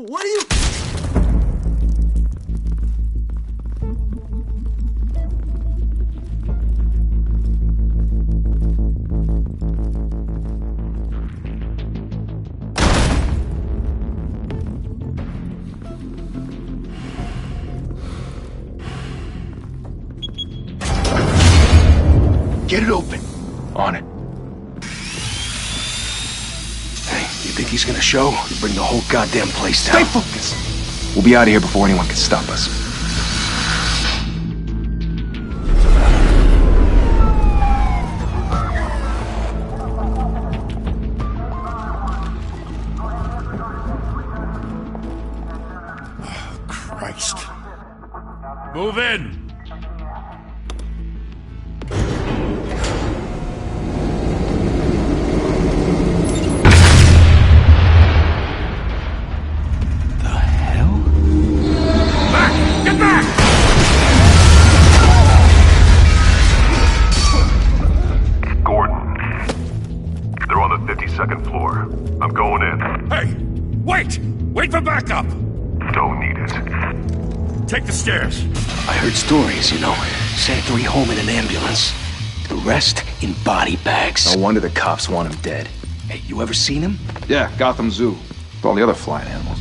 What are you... Get it open. On it. Hey, you think he's gonna show? You bring the whole goddamn place down. Stay focused. We'll be out of here before anyone can stop us. Oh, Christ. Move in! Second floor. I'm going in. Hey! Wait! Wait for backup! Don't need it. Take the stairs. I heard stories, you know. Sent 3 home in an ambulance. The rest in body bags. No wonder the cops want him dead. Hey, you ever seen him? Yeah, Gotham Zoo. With all the other flying animals.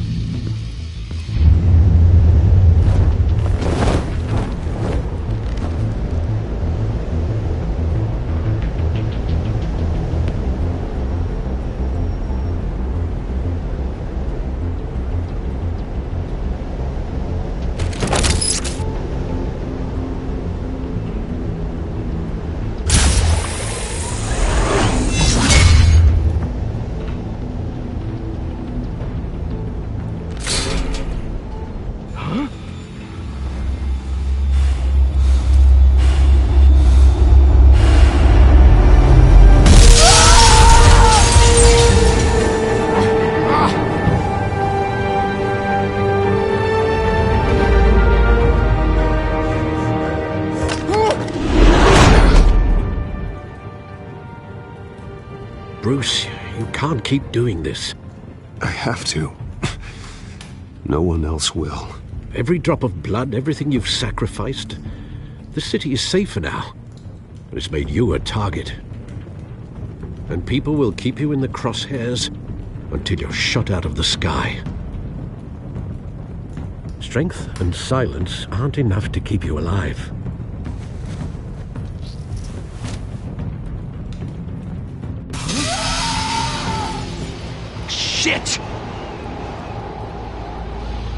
Bruce, you can't keep doing this. I have to. No one else will. Every drop of blood, everything you've sacrificed. The city is safer now. But it's made you a target. And people will keep you in the crosshairs until you're shot out of the sky. Strength and silence aren't enough to keep you alive. Shit!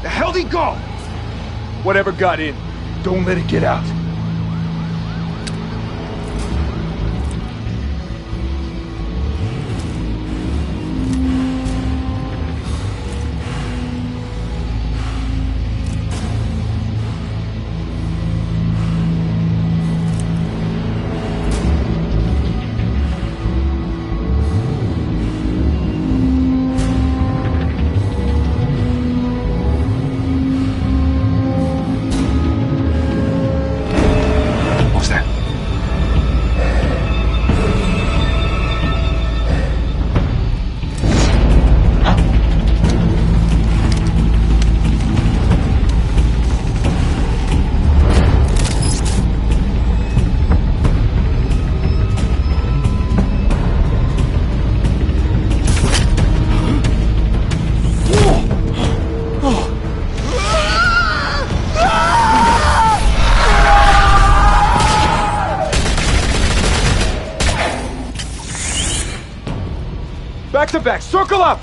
The hell'd he go? Whatever got in, don't let it get out. Back to back, circle up!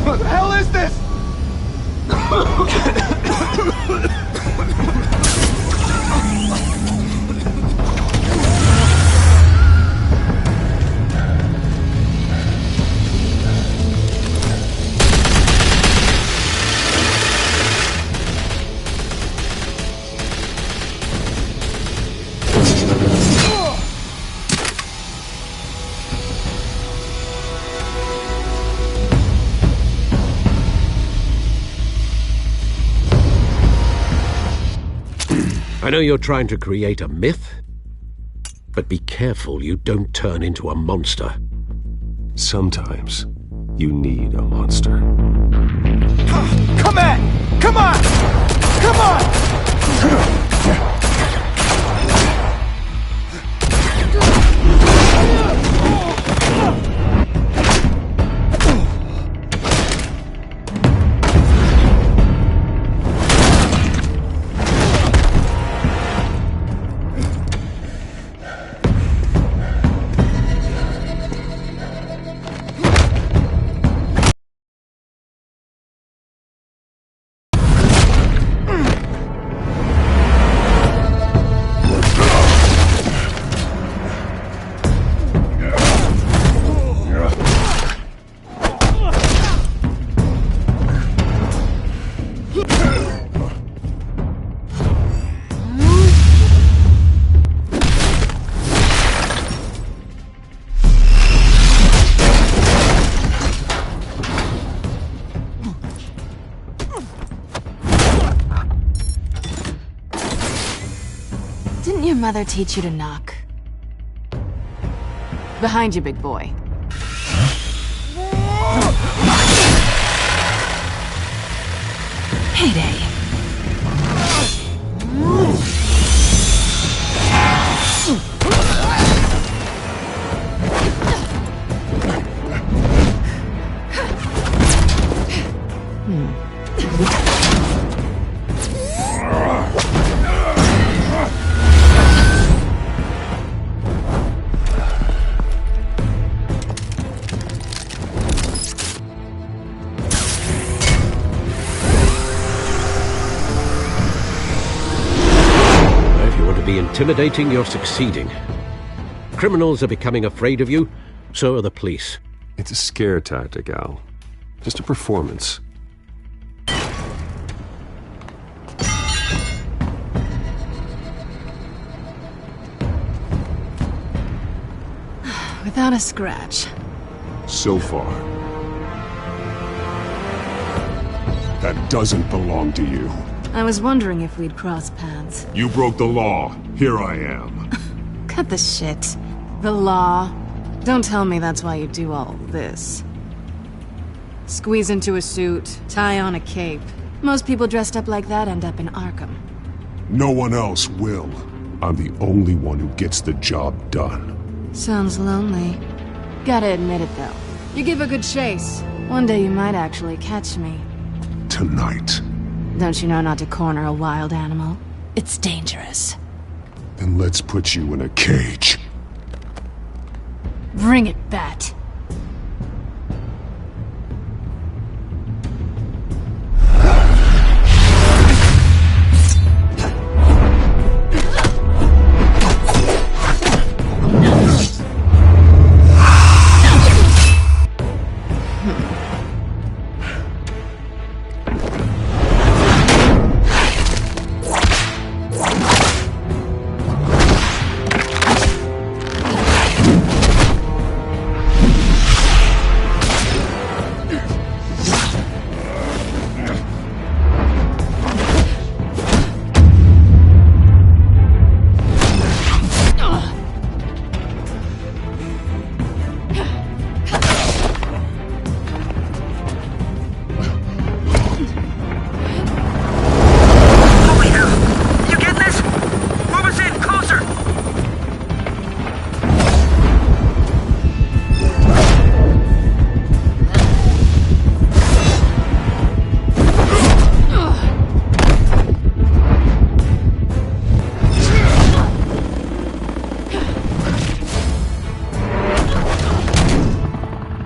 What the hell is this? I know you're trying to create a myth, but be careful you don't turn into a monster. Sometimes you need a monster. Come on! Come on! Come on! Didn't your mother teach you to knock? Behind you, big boy. Heyday. Intimidating, you're succeeding. Criminals are becoming afraid of you, so are the police. It's a scare tactic, Al. Just a performance. Without a scratch. So far. That doesn't belong to you. I was wondering if we'd cross paths. You broke the law. Here I am. Cut the shit. The law. Don't tell me that's why you do all this. Squeeze into a suit, tie on a cape. Most people dressed up like that end up in Arkham. No one else will. I'm the only one who gets the job done. Sounds lonely. Gotta admit it, though. You give a good chase. One day you might actually catch me. Tonight. Don't you know not to corner a wild animal? It's dangerous. Then let's put you in a cage. Bring it, Bat.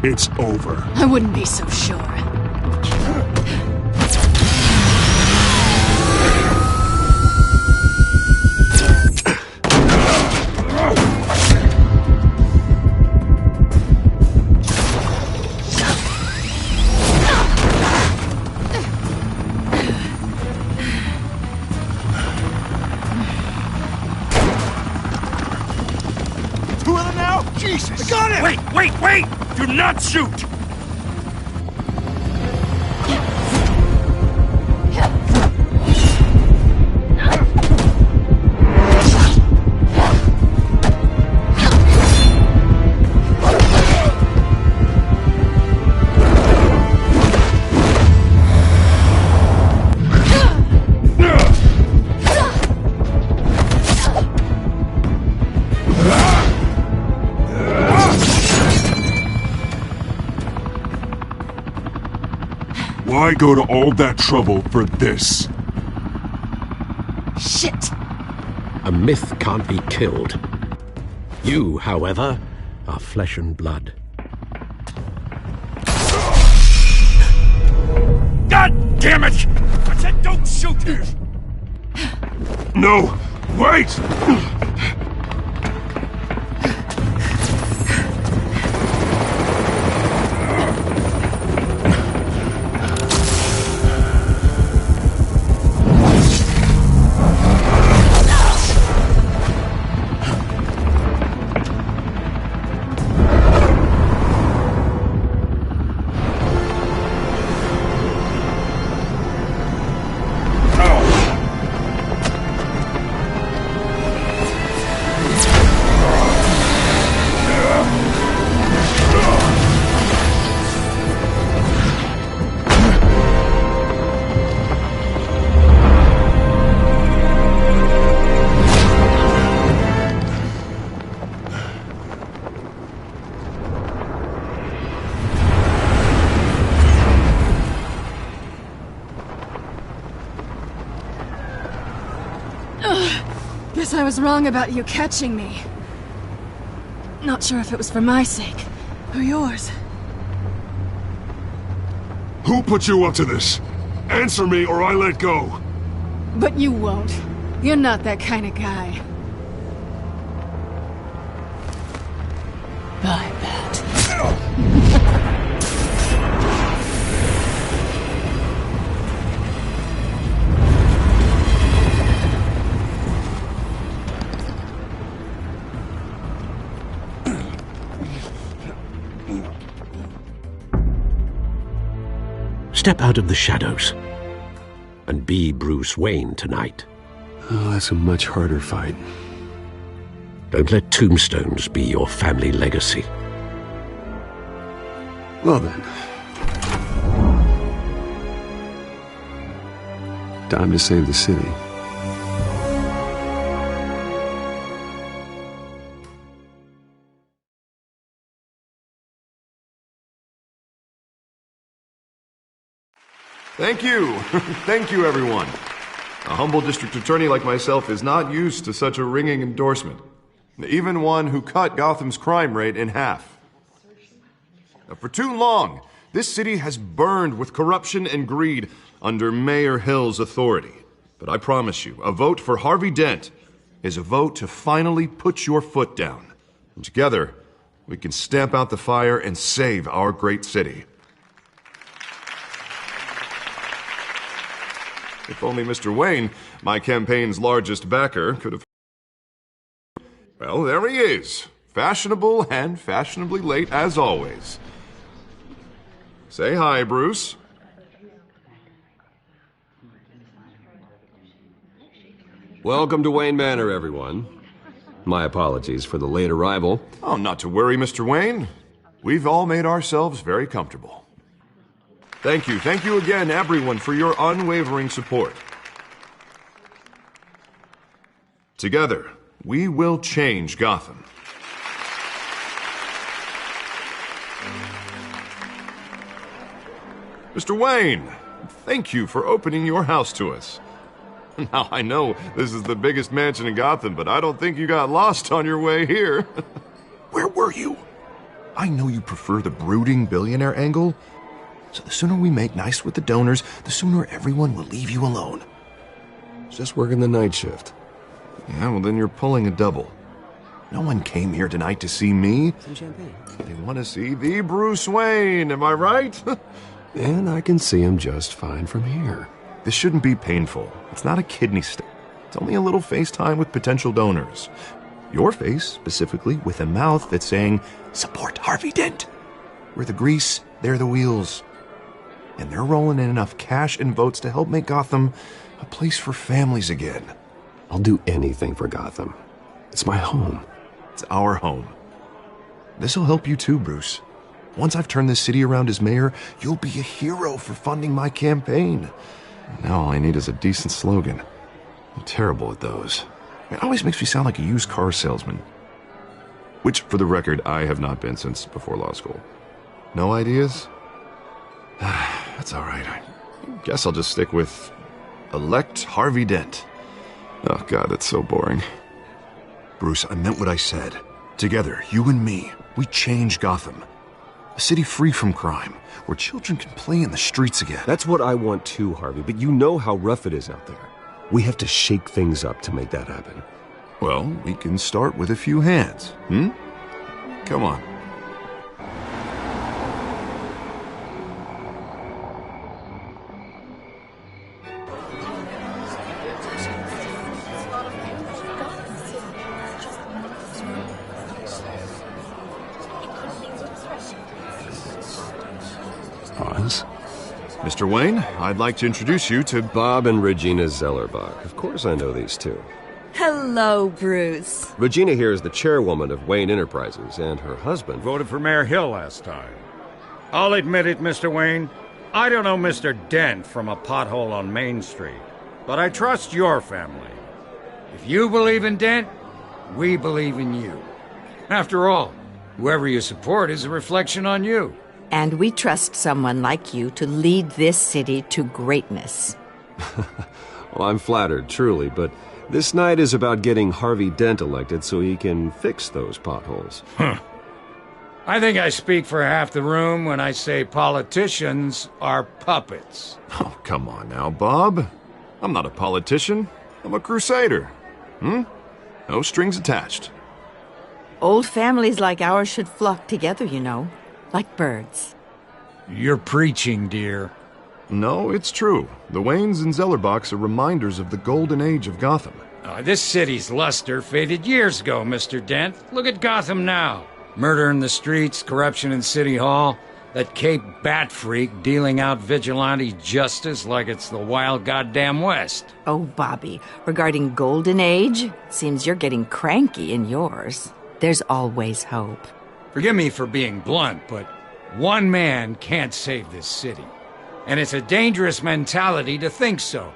It's over. I wouldn't be so sure. Two of them now? Jesus! I got him! Wait, wait, wait! Do not shoot! Why go to all that trouble for this? Shit! A myth can't be killed. You, however, are flesh and blood. God damn it! I said don't shoot! No! Wait! Guess I was wrong about you catching me. Not sure if it was for my sake, or yours. Who put you up to this? Answer me or I let go. But you won't. You're not that kind of guy. I bet. Step out of the shadows and be Bruce Wayne tonight. Oh, that's a much harder fight. Don't let tombstones be your family legacy. Well then. Time to save the city. Thank you. Thank you, everyone. A humble district attorney like myself is not used to such a ringing endorsement. Even one who cut Gotham's crime rate in half. For too long, this city has burned with corruption and greed under Mayor Hill's authority. But I promise you, a vote for Harvey Dent is a vote to finally put your foot down. And together, we can stamp out the fire and save our great city. If only Mr. Wayne, my campaign's largest backer, could have... Well, there he is. Fashionable and fashionably late as always. Say hi, Bruce. Welcome to Wayne Manor, everyone. My apologies for the late arrival. Oh, not to worry, Mr. Wayne. We've all made ourselves very comfortable. Thank you again, everyone, for your unwavering support. Together, we will change Gotham. Mr. Wayne, thank you for opening your house to us. Now, I know this is the biggest mansion in Gotham, but I don't think you got lost on your way here. Where were you? I know you prefer the brooding billionaire angle, so the sooner we make nice with the donors, the sooner everyone will leave you alone. Just working the night shift. Yeah, well then you're pulling a double. No one came here tonight to see me. Some champagne. They want to see the Bruce Wayne, am I right? And I can see him just fine from here. This shouldn't be painful. It's not a kidney stone. It's only a little FaceTime with potential donors. Your face, specifically, with a mouth that's saying, support Harvey Dent. We're the grease, they're the wheels. And they're rolling in enough cash and votes to help make Gotham a place for families again. I'll do anything for Gotham. It's my home. It's our home. This'll help you too, Bruce. Once I've turned this city around as mayor, you'll be a hero for funding my campaign. Now all I need is a decent slogan. I'm terrible at those. It always makes me sound like a used car salesman. Which, for the record, I have not been since before law school. No ideas? That's all right. I guess I'll just stick with elect Harvey Dent. Oh, God, that's so boring. Bruce, I meant what I said. Together, you and me, we change Gotham. A city free from crime, where children can play in the streets again. That's what I want too, Harvey, but you know how rough it is out there. We have to shake things up to make that happen. Well, we can start with a few hands, Come on. Mr. Wayne, I'd like to introduce you to Bob and Regina Zellerbach. Of course I know these two. Hello, Bruce. Regina here is the chairwoman of Wayne Enterprises, and her husband Voted for Mayor Hill last time. I'll admit it, Mr. Wayne. I don't know Mr. Dent from a pothole on Main Street, but I trust your family. If you believe in Dent, we believe in you. After all, whoever you support is a reflection on you. And we trust someone like you to lead this city to greatness. Well, I'm flattered, truly, but this night is about getting Harvey Dent elected so he can fix those potholes. I think I speak for half the room when I say politicians are puppets. Oh, come on now, Bob. I'm not a politician. I'm a crusader. No strings attached. Old families like ours should flock together, you know, like birds. You're preaching, dear. No, it's true. The Waynes and Zellerbachs are reminders of the golden age of Gotham. This city's luster faded years ago, Mr. Dent. Look at Gotham now. Murder in the streets, corruption in City Hall, that Cape Bat freak dealing out vigilante justice like it's the wild goddamn West. Oh, Bobby, regarding Golden Age, seems you're getting cranky in yours. There's always hope. Forgive me for being blunt, but one man can't save this city. And it's a dangerous mentality to think so.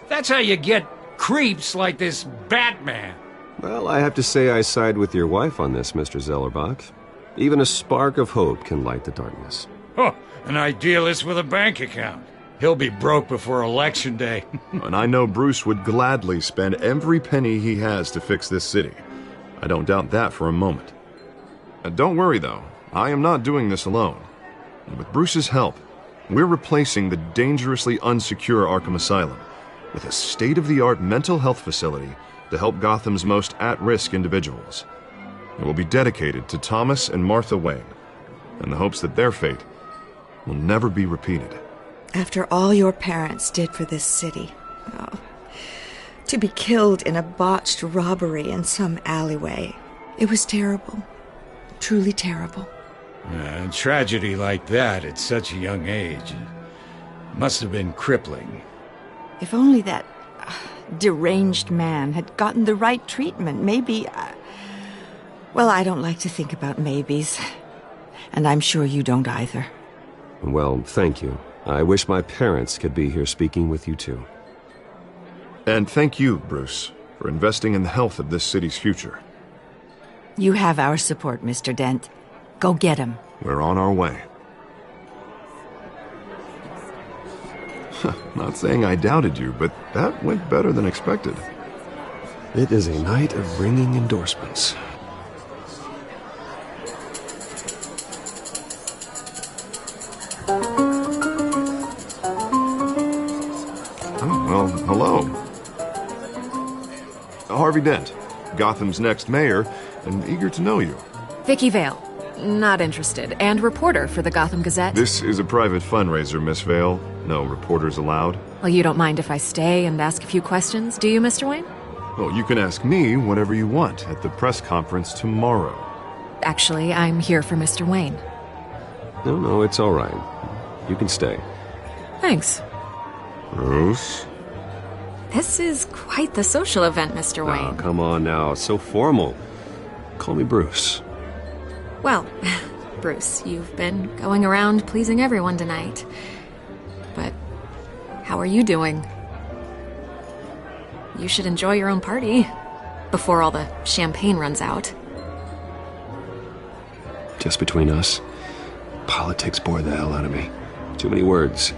That's how you get creeps like this Batman. Well, I have to say I side with your wife on this, Mr. Zellerbach. Even a spark of hope can light the darkness. Oh, an idealist with a bank account. He'll be broke before Election Day. And I know Bruce would gladly spend every penny he has to fix this city. I don't doubt that for a moment. Don't worry, though. I am not doing this alone. With Bruce's help, we're replacing the dangerously unsecure Arkham Asylum with a state-of-the-art mental health facility to help Gotham's most at-risk individuals. It will be dedicated to Thomas and Martha Wayne, in the hopes that their fate will never be repeated. After all your parents did for this city, to be killed in a botched robbery in some alleyway, it was terrible. Truly terrible. A tragedy like that at such a young age must have been crippling. If only that deranged man had gotten the right treatment, maybe... Well, I don't like to think about maybes. And I'm sure you don't either. Well, thank you. I wish my parents could be here speaking with you, too. And thank you, Bruce, for investing in the health of this city's future. You have our support, Mr. Dent. Go get him. We're on our way. Not saying I doubted you, but that went better than expected. It is a night of ringing endorsements. Oh, well, hello. Harvey Dent, Gotham's next mayor, and eager to know you. Vicky Vale. Not interested. And reporter for the Gotham Gazette. This is a private fundraiser, Miss Vale. No reporters allowed. Well, you don't mind if I stay and ask a few questions, do you, Mr. Wayne? Well, you can ask me whatever you want at the press conference tomorrow. Actually, I'm here for Mr. Wayne. No, it's all right. You can stay. Thanks. Bruce? This is quite the social event, Mr. Wayne. Oh, come on now. So formal. Call me Bruce. Well, Bruce, you've been going around pleasing everyone tonight. But how are you doing? You should enjoy your own party before all the champagne runs out. Just between us, politics bore the hell out of me. Too many words,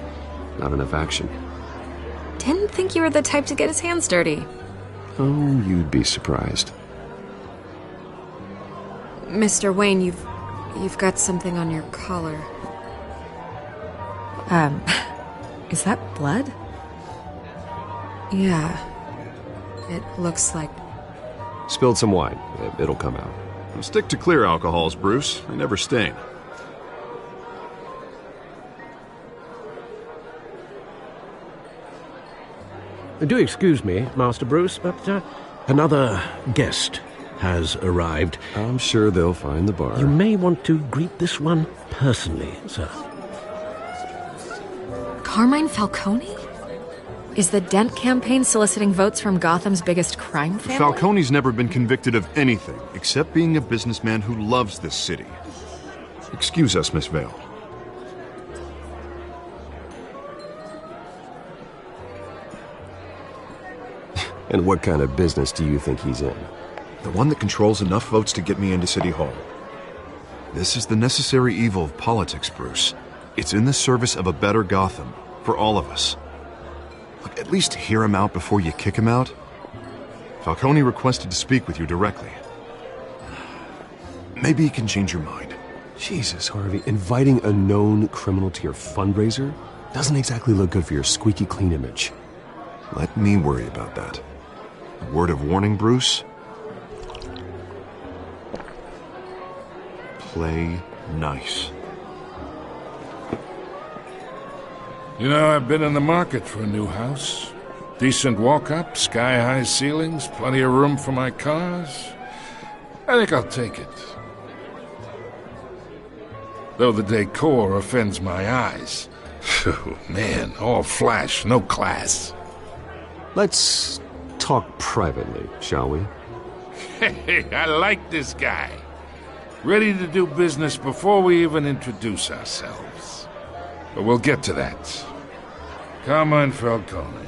not enough action. Didn't think you were the type to get his hands dirty. Oh, you'd be surprised. Mr. Wayne, you've got something on your collar. Is that blood? Yeah. It looks like... Spilled some wine. It'll come out. Stick to clear alcohols, Bruce. They never stain. Do excuse me, Master Bruce, but another guest has arrived. I'm sure they'll find the bar. You may want to greet this one personally, sir. Carmine Falcone? Is the Dent campaign soliciting votes from Gotham's biggest crime family? Falcone's never been convicted of anything except being a businessman who loves this city. Excuse us, Miss Vale. And what kind of business do you think he's in? The one that controls enough votes to get me into City Hall. This is the necessary evil of politics, Bruce. It's in the service of a better Gotham, for all of us. Look, at least hear him out before you kick him out. Falcone requested to speak with you directly. Maybe he can change your mind. Jesus, Harvey, inviting a known criminal to your fundraiser doesn't exactly look good for your squeaky clean image. Let me worry about that. A word of warning, Bruce? Play nice. You know, I've been in the market for a new house. Decent walk-up, sky-high ceilings, plenty of room for my cars. I think I'll take it. Though the decor offends my eyes. Oh, man, all flash, no class. Let's talk privately, shall we? Hey, I like this guy. Ready to do business before we even introduce ourselves. But we'll get to that. Carmine Falcone,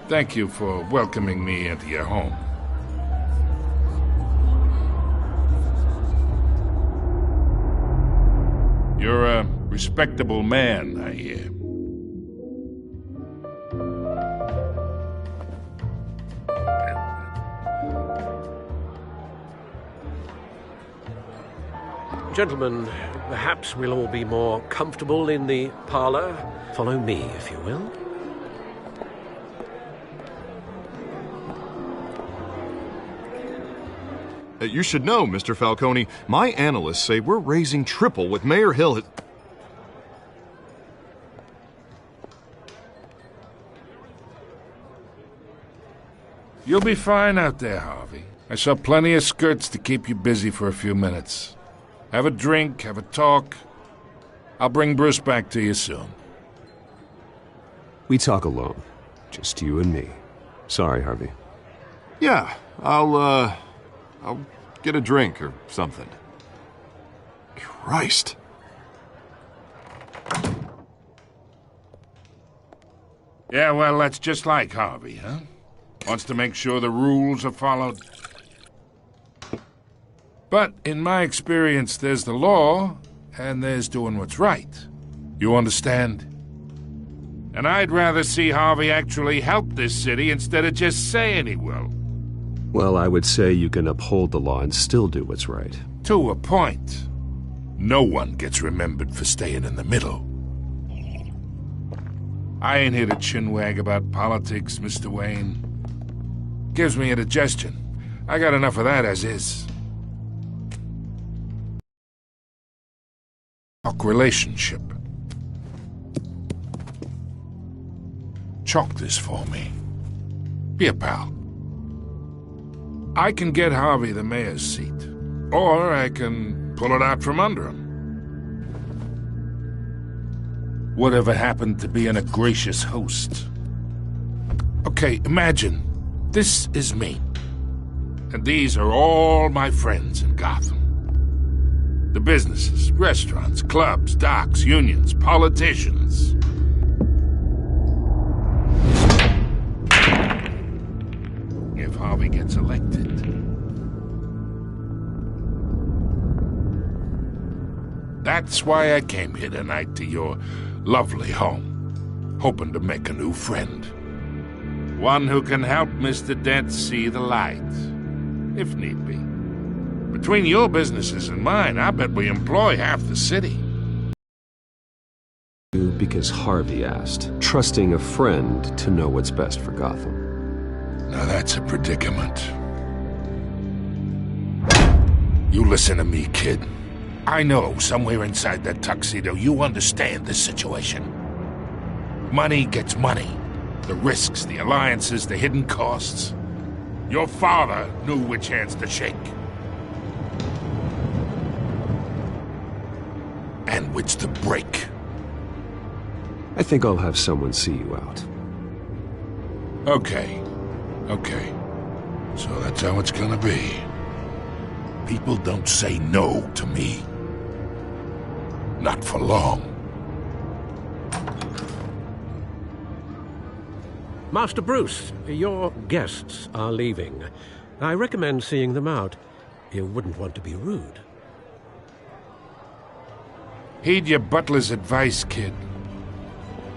thank you for welcoming me into your home. You're a respectable man, I hear. Gentlemen, perhaps we'll all be more comfortable in the parlor. Follow me, if you will. You should know, Mr. Falcone, my analysts say we're raising triple what Mayor Hill had... You'll be fine out there, Harvey. I saw plenty of skirts to keep you busy for a few minutes. Have a drink, have a talk. I'll bring Bruce back to you soon. We talk alone. Just you and me. Sorry, Harvey. Yeah, I'll get a drink or something. Christ. Yeah, well, that's just like Harvey, huh? Wants to make sure the rules are followed. But in my experience, there's the law, and there's doing what's right. You understand? And I'd rather see Harvey actually help this city instead of just saying he will. Well, I would say you can uphold the law and still do what's right. To a point. No one gets remembered for staying in the middle. I ain't here to chinwag about politics, Mr. Wayne. Gives me indigestion. I got enough of that as is. Relationship. Chalk this for me. Be a pal. I can get Harvey the mayor's seat, or I can pull it out from under him. Whatever happened to being a gracious host? Okay, imagine this is me, and these are all my friends in Gotham. The businesses, restaurants, clubs, docks, unions, politicians. If Harvey gets elected. That's why I came here tonight to your lovely home, hoping to make a new friend. One who can help Mr. Dent see the light, if need be. Between your businesses and mine, I bet we employ half the city. Because Harvey asked, trusting a friend to know what's best for Gotham. Now that's a predicament. You listen to me, kid. I know somewhere inside that tuxedo you understand this situation. Money gets money. The risks, the alliances, the hidden costs. Your father knew which hands to shake. And which to break. I think I'll have someone see you out. Okay. So that's how it's gonna be. People don't say no to me. Not for long. Master Bruce, your guests are leaving. I recommend seeing them out. You wouldn't want to be rude. Heed your butler's advice, kid.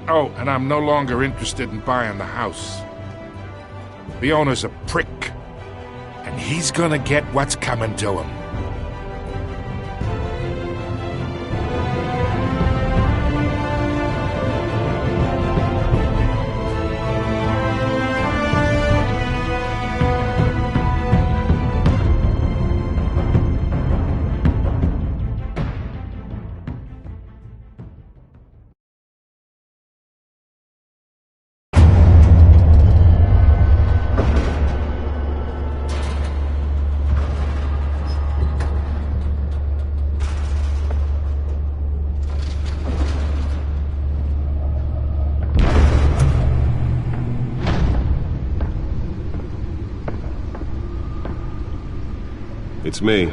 Oh, and I'm no longer interested in buying the house. The owner's a prick, and he's gonna get what's coming to him. It's me.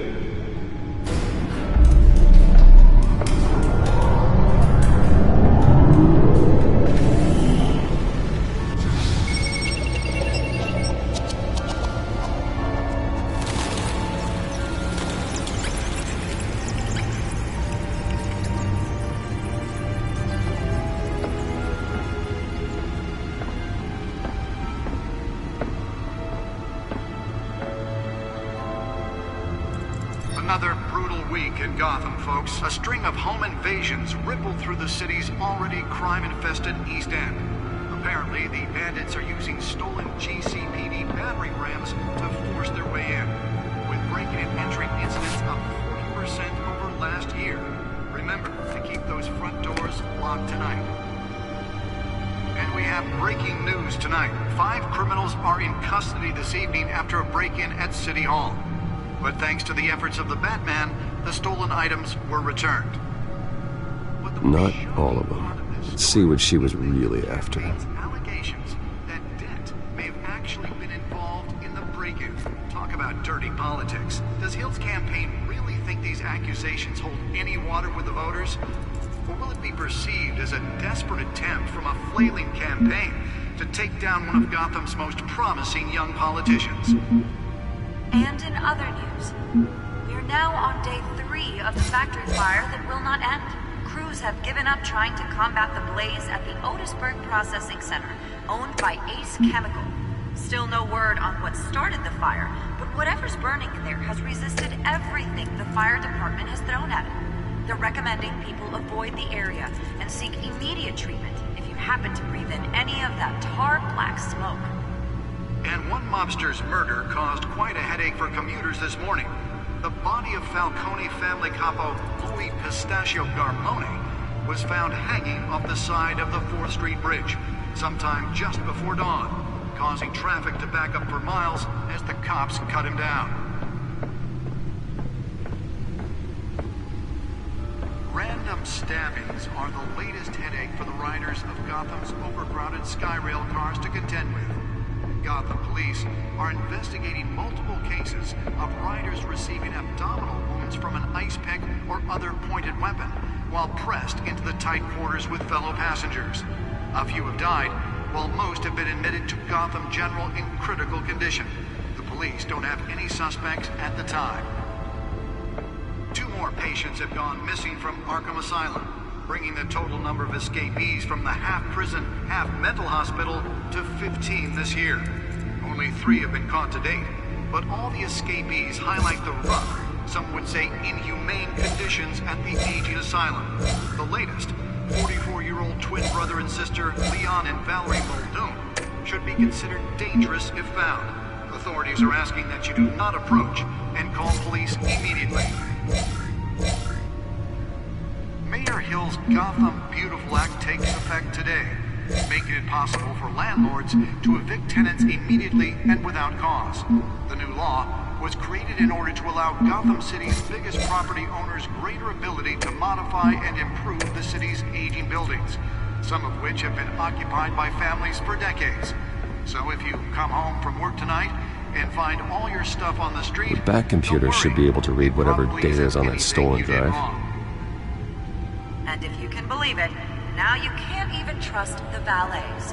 Another brutal week in Gotham, folks. A string of home invasions rippled through the city's already crime-infested East End. Apparently, the bandits are using stolen GCPD battering rams to force their way in, with breaking and entering incidents up 40% over last year. Remember to keep those front doors locked tonight. And we have breaking news tonight. 5 criminals are in custody this evening after a break-in at City Hall. But thanks to the efforts of the Batman, the stolen items were returned. Not all of them. Let's see what she was really after. Allegations that Dent may have actually been involved in the break-in. Talk about dirty politics. Does Hill's campaign really think these accusations hold any water with the voters? Or will it be perceived as a desperate attempt from a flailing campaign to take down one of Gotham's most promising young politicians? And in other news, we are now on day 3 of the factory fire that will not end. Crews have given up trying to combat the blaze at the Otisburg Processing Center, owned by Ace Chemical. Still no word on what started the fire, but whatever's burning in there has resisted everything the fire department has thrown at it. They're recommending people avoid the area and seek immediate treatment if you happen to breathe in any of that tar black smoke. And one mobster's murder caused quite a headache for commuters this morning. The body of Falcone family capo Louis Pistachio Garmone was found hanging off the side of the 4th Street Bridge sometime just before dawn, causing traffic to back up for miles as the cops cut him down. Random stabbings are the latest headache for the riders of Gotham's overcrowded Skyrail cars to contend with. Gotham police are investigating multiple cases of riders receiving abdominal wounds from an ice pick or other pointed weapon while pressed into the tight quarters with fellow passengers. A few have died, while most have been admitted to Gotham General in critical condition. The police don't have any suspects at the time. 2 more patients have gone missing from Arkham Asylum. bringing the total number of escapees from the half-prison, half-mental hospital to 15 this year. Only 3 have been caught to date, but all the escapees highlight the rough, some would say inhumane conditions at the aging asylum. The latest, 44-year-old twin brother and sister Leon and Valerie Muldoon, should be considered dangerous if found. Authorities are asking that you do not approach and call police immediately. Mayor Hill's Gotham Beautiful Act takes effect today, making it possible for landlords to evict tenants immediately and without cause. The new law was created in order to allow Gotham City's biggest property owners greater ability to modify and improve the city's aging buildings, some of which have been occupied by families for decades. So if you come home from work tonight and find all your stuff on the street, The back computer should be able to read whatever data is on that stolen drive. And if you can believe it, now you can't even trust the valets.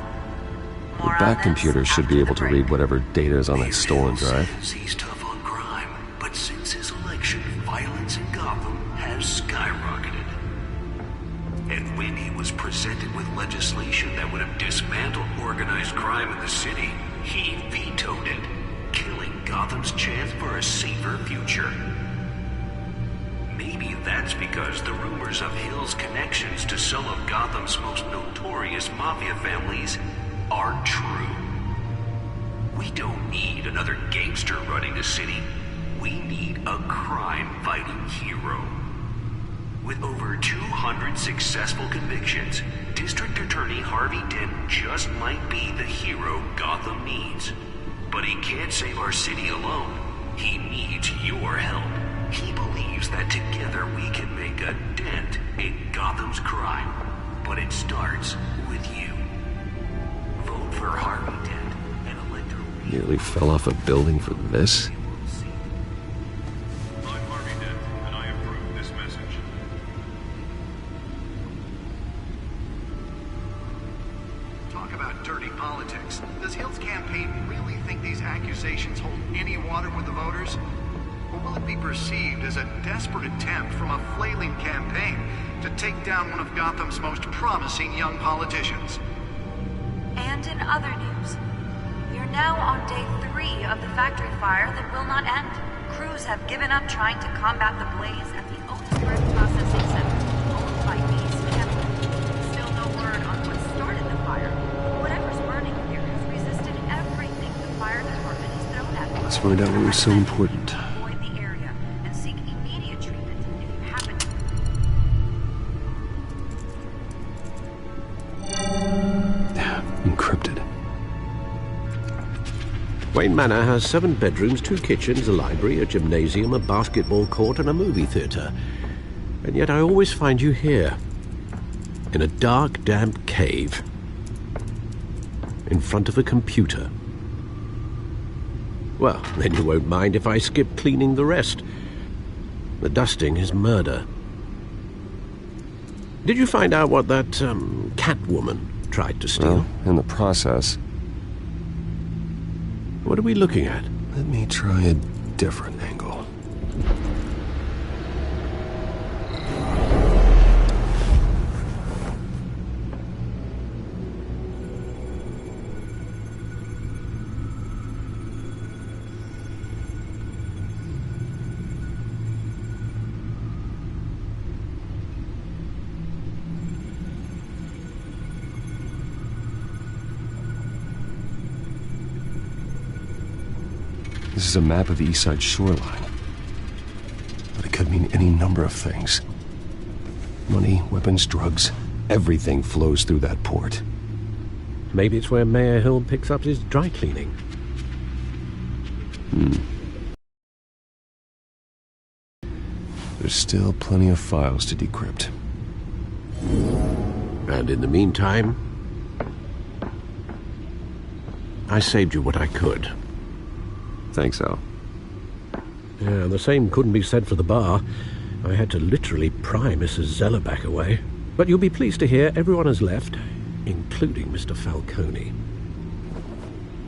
The back computer should be able to read whatever data is on that stolen drive. He's tough on crime, but since his election, violence in Gotham has skyrocketed. And when he was presented with legislation that would have dismantled organized crime in the city, he vetoed it, killing Gotham's chance for a safer future. Maybe that's because the rumors of Hill's connections to some of Gotham's most notorious mafia families aren't true. We don't need another gangster running the city. We need a crime-fighting hero. With over 200 successful convictions, District Attorney Harvey Dent just might be the hero Gotham needs. But he can't save our city alone. He needs your help. He believes that together we can make a dent in Gotham's crime. But it starts with you. Vote for Harvey Dent and elect a... Nearly fell off a building for this? I'm Harvey Dent, and I approve this message. Talk about dirty politics. Does Hill's campaign really think these accusations hold any water with the voters? Or will it be perceived as a desperate attempt from a flailing campaign to take down one of Gotham's most promising young politicians? And in other news, we're now on day 3 of the factory fire that will not end. Crews have given up trying to combat the blaze at the Otisburg Processing Center, owned by East Chemical. Still no word on what started the fire. Whatever's burning here has resisted everything the fire department has thrown at it. Let's find out what was so important. Avoid the area and seek immediate treatment if you happen to. Encrypted. Wayne Manor has 7 bedrooms, 2 kitchens, a library, a gymnasium, a basketball court, and a movie theatre. And yet I always find you here, in a dark, damp cave, in front of a computer. Well, then you won't mind if I skip cleaning the rest. The dusting is murder. Did you find out what that, Catwoman tried to steal? Well, in the process. What are we looking at? Let me try a different angle. This is a map of the east side shoreline. But it could mean any number of things. Money, weapons, drugs, everything flows through that port. Maybe it's where Mayor Hill picks up his dry cleaning. There's still plenty of files to decrypt. And in the meantime, I saved you what I could. Thanks, Al. Yeah, the same couldn't be said for the bar. I had to literally pry Mrs. Zellerback away. But you'll be pleased to hear everyone has left, including Mr. Falcone.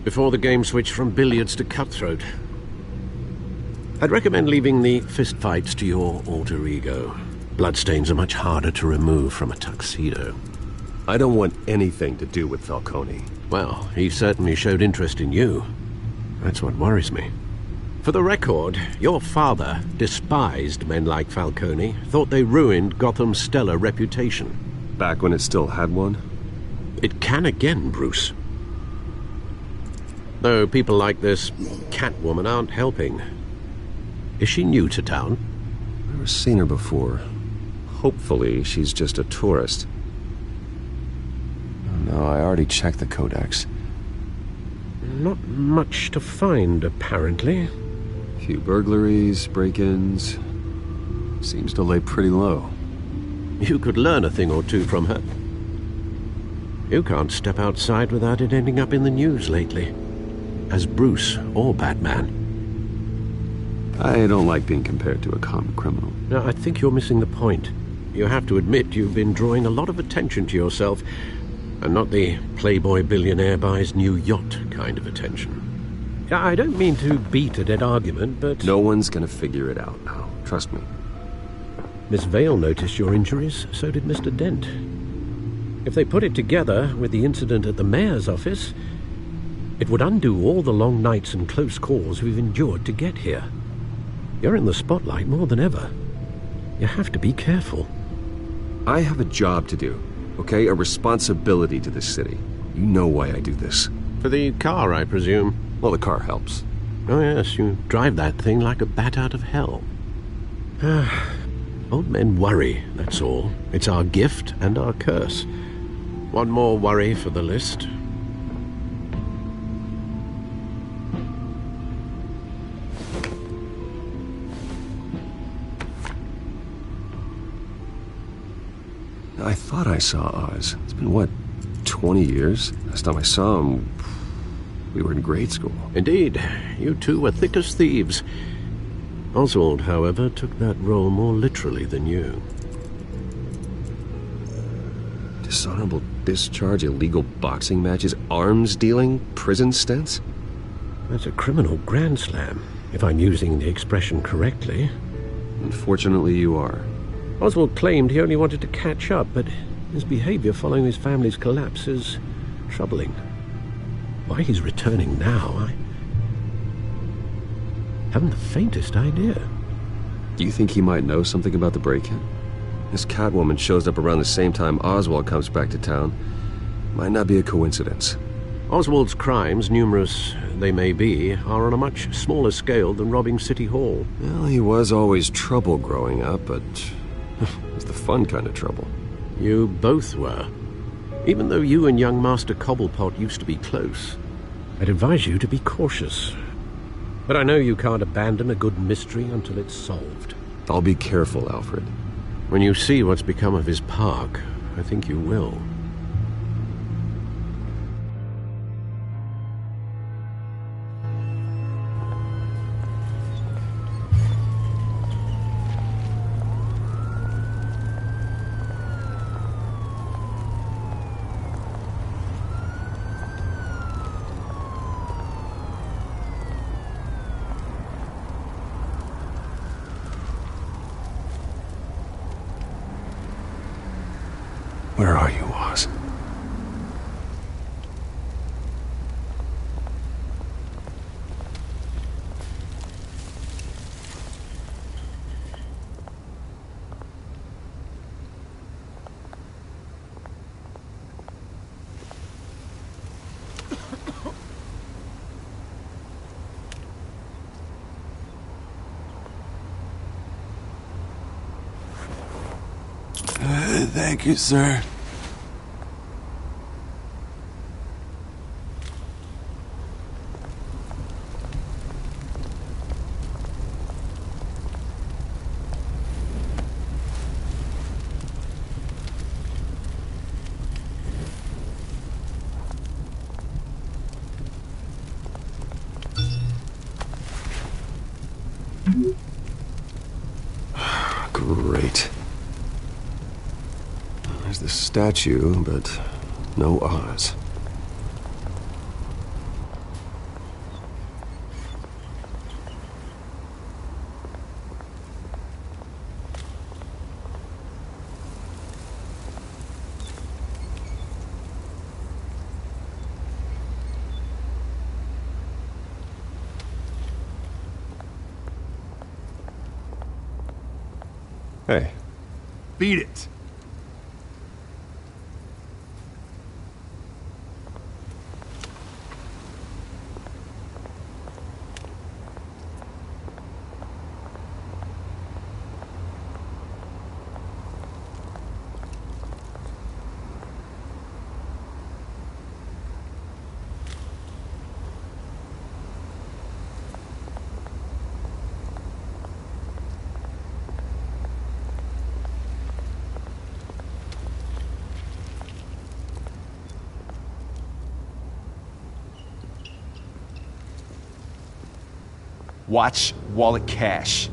Before the game switched from billiards to cutthroat. I'd recommend leaving the fistfights to your alter ego. Bloodstains are much harder to remove from a tuxedo. I don't want anything to do with Falcone. Well, he certainly showed interest in you. That's what worries me. For the record, your father despised men like Falcone, thought they ruined Gotham's stellar reputation. Back when it still had one? It can again, Bruce. Though people like this Catwoman aren't helping. Is she new to town? I've never seen her before. Hopefully, she's just a tourist. Oh, no, I already checked the codex. Not much to find, apparently. Few burglaries, break-ins. Seems to lay pretty low. You could learn a thing or two from her. You can't step outside without it ending up in the news lately. As Bruce or Batman. I don't like being compared to a common criminal. No, I think you're missing the point. You have to admit you've been drawing a lot of attention to yourself, and not the playboy billionaire buys new yacht kind of attention. I don't mean to beat a dead argument, but... No one's gonna figure it out now. Trust me. Miss Vale noticed your injuries, so did Mr. Dent. If they put it together with the incident at the mayor's office, it would undo all the long nights and close calls we've endured to get here. You're in the spotlight more than ever. You have to be careful. I have a job to do, okay? A responsibility to this city. You know why I do this. For the car, I presume? Well, the car helps. Oh yes, you drive that thing like a bat out of hell. Old men worry, that's all. It's our gift and our curse. One more worry for the list. I thought I saw Oz. It's been, what, 20 years? Last time I saw him, we were in grade school. Indeed. You two were thick as thieves. Oswald, however, took that role more literally than you. Dishonorable discharge, illegal boxing matches, arms dealing, prison stints? That's a criminal grand slam, if I'm using the expression correctly. Unfortunately, you are. Oswald claimed he only wanted to catch up, but his behavior following his family's collapse is troubling. Why he's returning now, I haven't the faintest idea. Do you think he might know something about the break-in? This Catwoman shows up around the same time Oswald comes back to town. Might not be a coincidence. Oswald's crimes, numerous they may be, are on a much smaller scale than robbing City Hall. Well, he was always trouble growing up, but it's the fun kind of trouble. You both were. Even though you and young Master Cobblepot used to be close, I'd advise you to be cautious. But I know you can't abandon a good mystery until it's solved. I'll be careful, Alfred. When you see what's become of his park, I think you will. Where are you, Oz? Thank you, sir. Great. There's the statue, but no Oz. Hey. Beat it. Watch wallet cash.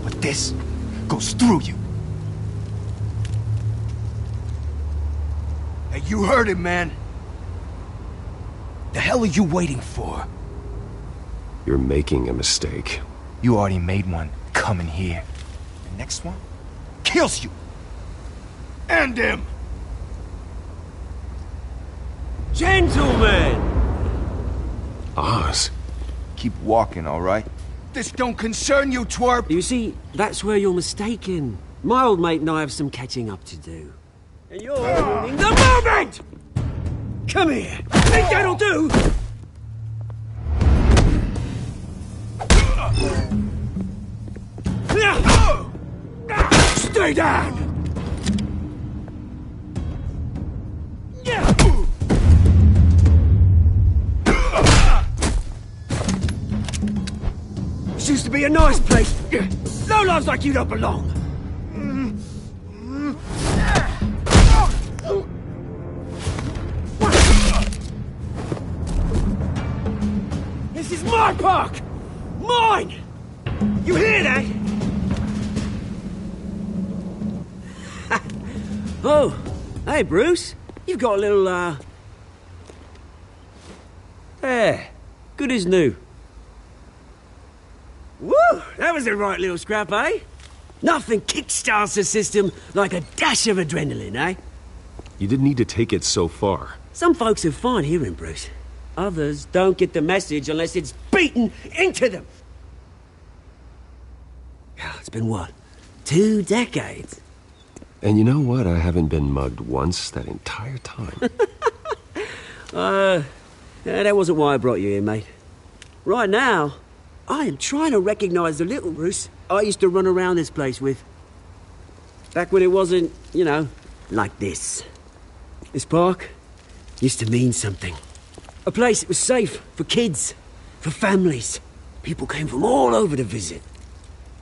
But this goes through you. Hey, you heard it, man. The hell are you waiting for? You're making a mistake. You already made one coming here. The next one kills you. And him. Gentlemen! Oz. Keep walking, all right? This don't concern you, twerp! You see, that's where you're mistaken. My old mate and I have some catching up to do. And you're ruining the moment! Come here! Think that'll do? Stay down! This used to be a nice place. No lives like you don't belong. This is my park! Mine! You hear that? Oh, hey, Bruce. You've got a little, There. Good as new. Woo! That was a right little scrap, eh? Nothing kickstarts the system like a dash of adrenaline, eh? You didn't need to take it so far. Some folks are fine hearing, Bruce. Others don't get the message unless it's beaten into them. It's been, what, 2 decades? And you know what? I haven't been mugged once that entire time. That wasn't why I brought you here, mate. Right now, I am trying to recognize the little Bruce I used to run around this place with. Back when it wasn't, you know, like this. This park used to mean something. A place that was safe for kids, for families. People came from all over to visit.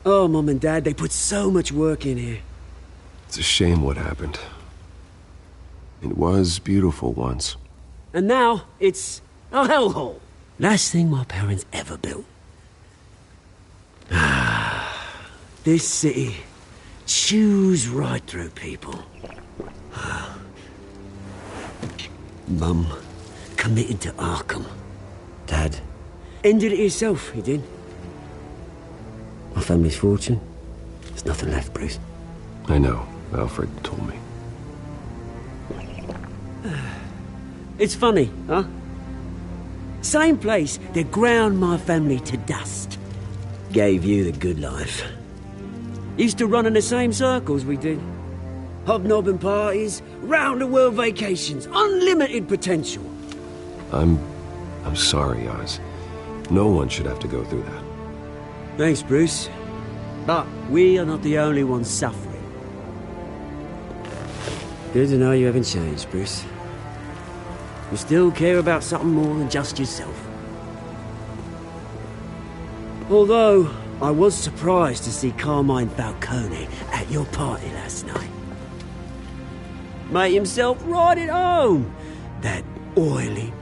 Oh, Mum and Dad, they put so much work in here. It's a shame what happened. It was beautiful once. And now, it's a hellhole. Last thing my parents ever built. This city chews right through people. Mum committed to Arkham. Dad ended it himself, he did. My family's fortune, there's nothing left, Bruce. I know. Alfred told me. It's funny, huh? Same place that ground my family to dust. Gave you the good life. Used to run in the same circles we did. Hobnobbing parties, round-the-world vacations, unlimited potential. I'm sorry, Oz. No one should have to go through that. Thanks, Bruce. But we are not the only ones suffering. Good to know you haven't changed, Bruce. You still care about something more than just yourself. Although, I was surprised to see Carmine Falcone at your party last night. Made himself right at home. That oily...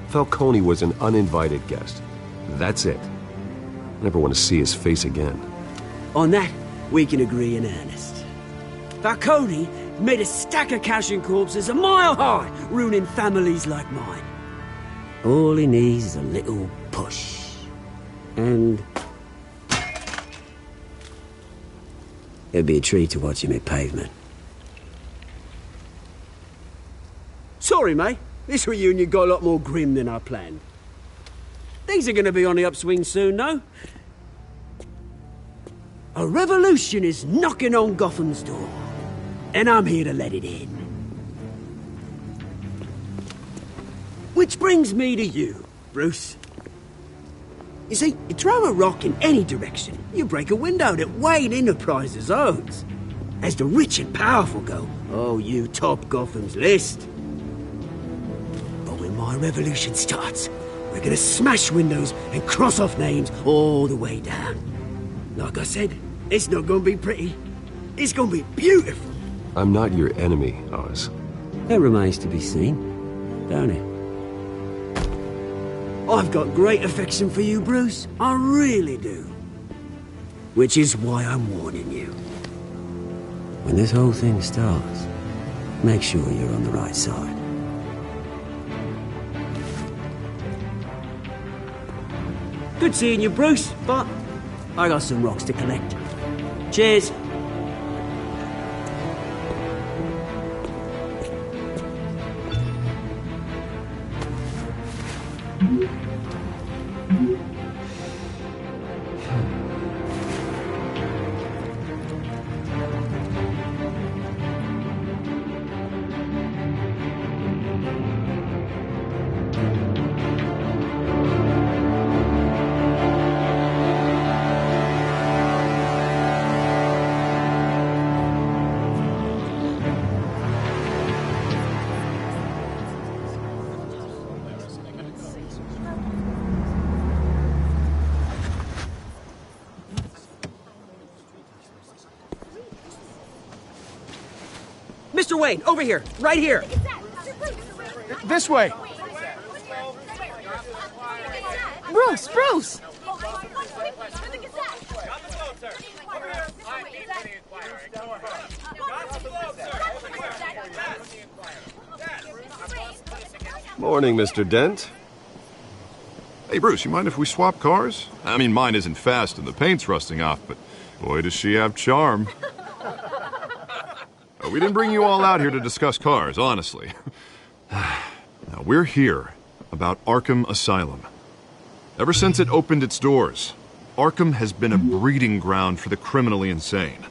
Falcone was an uninvited guest. That's it. Never want to see his face again. On that, we can agree in earnest. Falcone made a stack of cash and corpses a mile high, ruining families like mine. All he needs is a little push. And... it'd be a treat to watch him hit pavement. Sorry, mate. This reunion got a lot more grim than I planned. Things are going to be on the upswing soon, though. A revolution is knocking on Gotham's door, and I'm here to let it in. Which brings me to you, Bruce. You see, you throw a rock in any direction, you break a window that Wayne Enterprises owns. As the rich and powerful go, oh, you top Gotham's list. But when my revolution starts, we're gonna smash windows and cross off names all the way down. Like I said, it's not gonna be pretty. It's gonna be beautiful. I'm not your enemy, Oz. That remains to be seen, don't it? I've got great affection for you, Bruce. I really do. Which is why I'm warning you. When this whole thing starts, make sure you're on the right side. Good seeing you, Bruce, but I got some rocks to collect. Cheers. Mr. Wayne, over here, right here. This way. Bruce! Morning, Mr. Dent. Hey, Bruce, you mind if we swap cars? I mean, mine isn't fast and the paint's rusting off, but boy, does she have charm. We didn't bring you all out here to discuss cars, honestly. Now, we're here about Arkham Asylum. Ever since it opened its doors, Arkham has been a breeding ground for the criminally insane.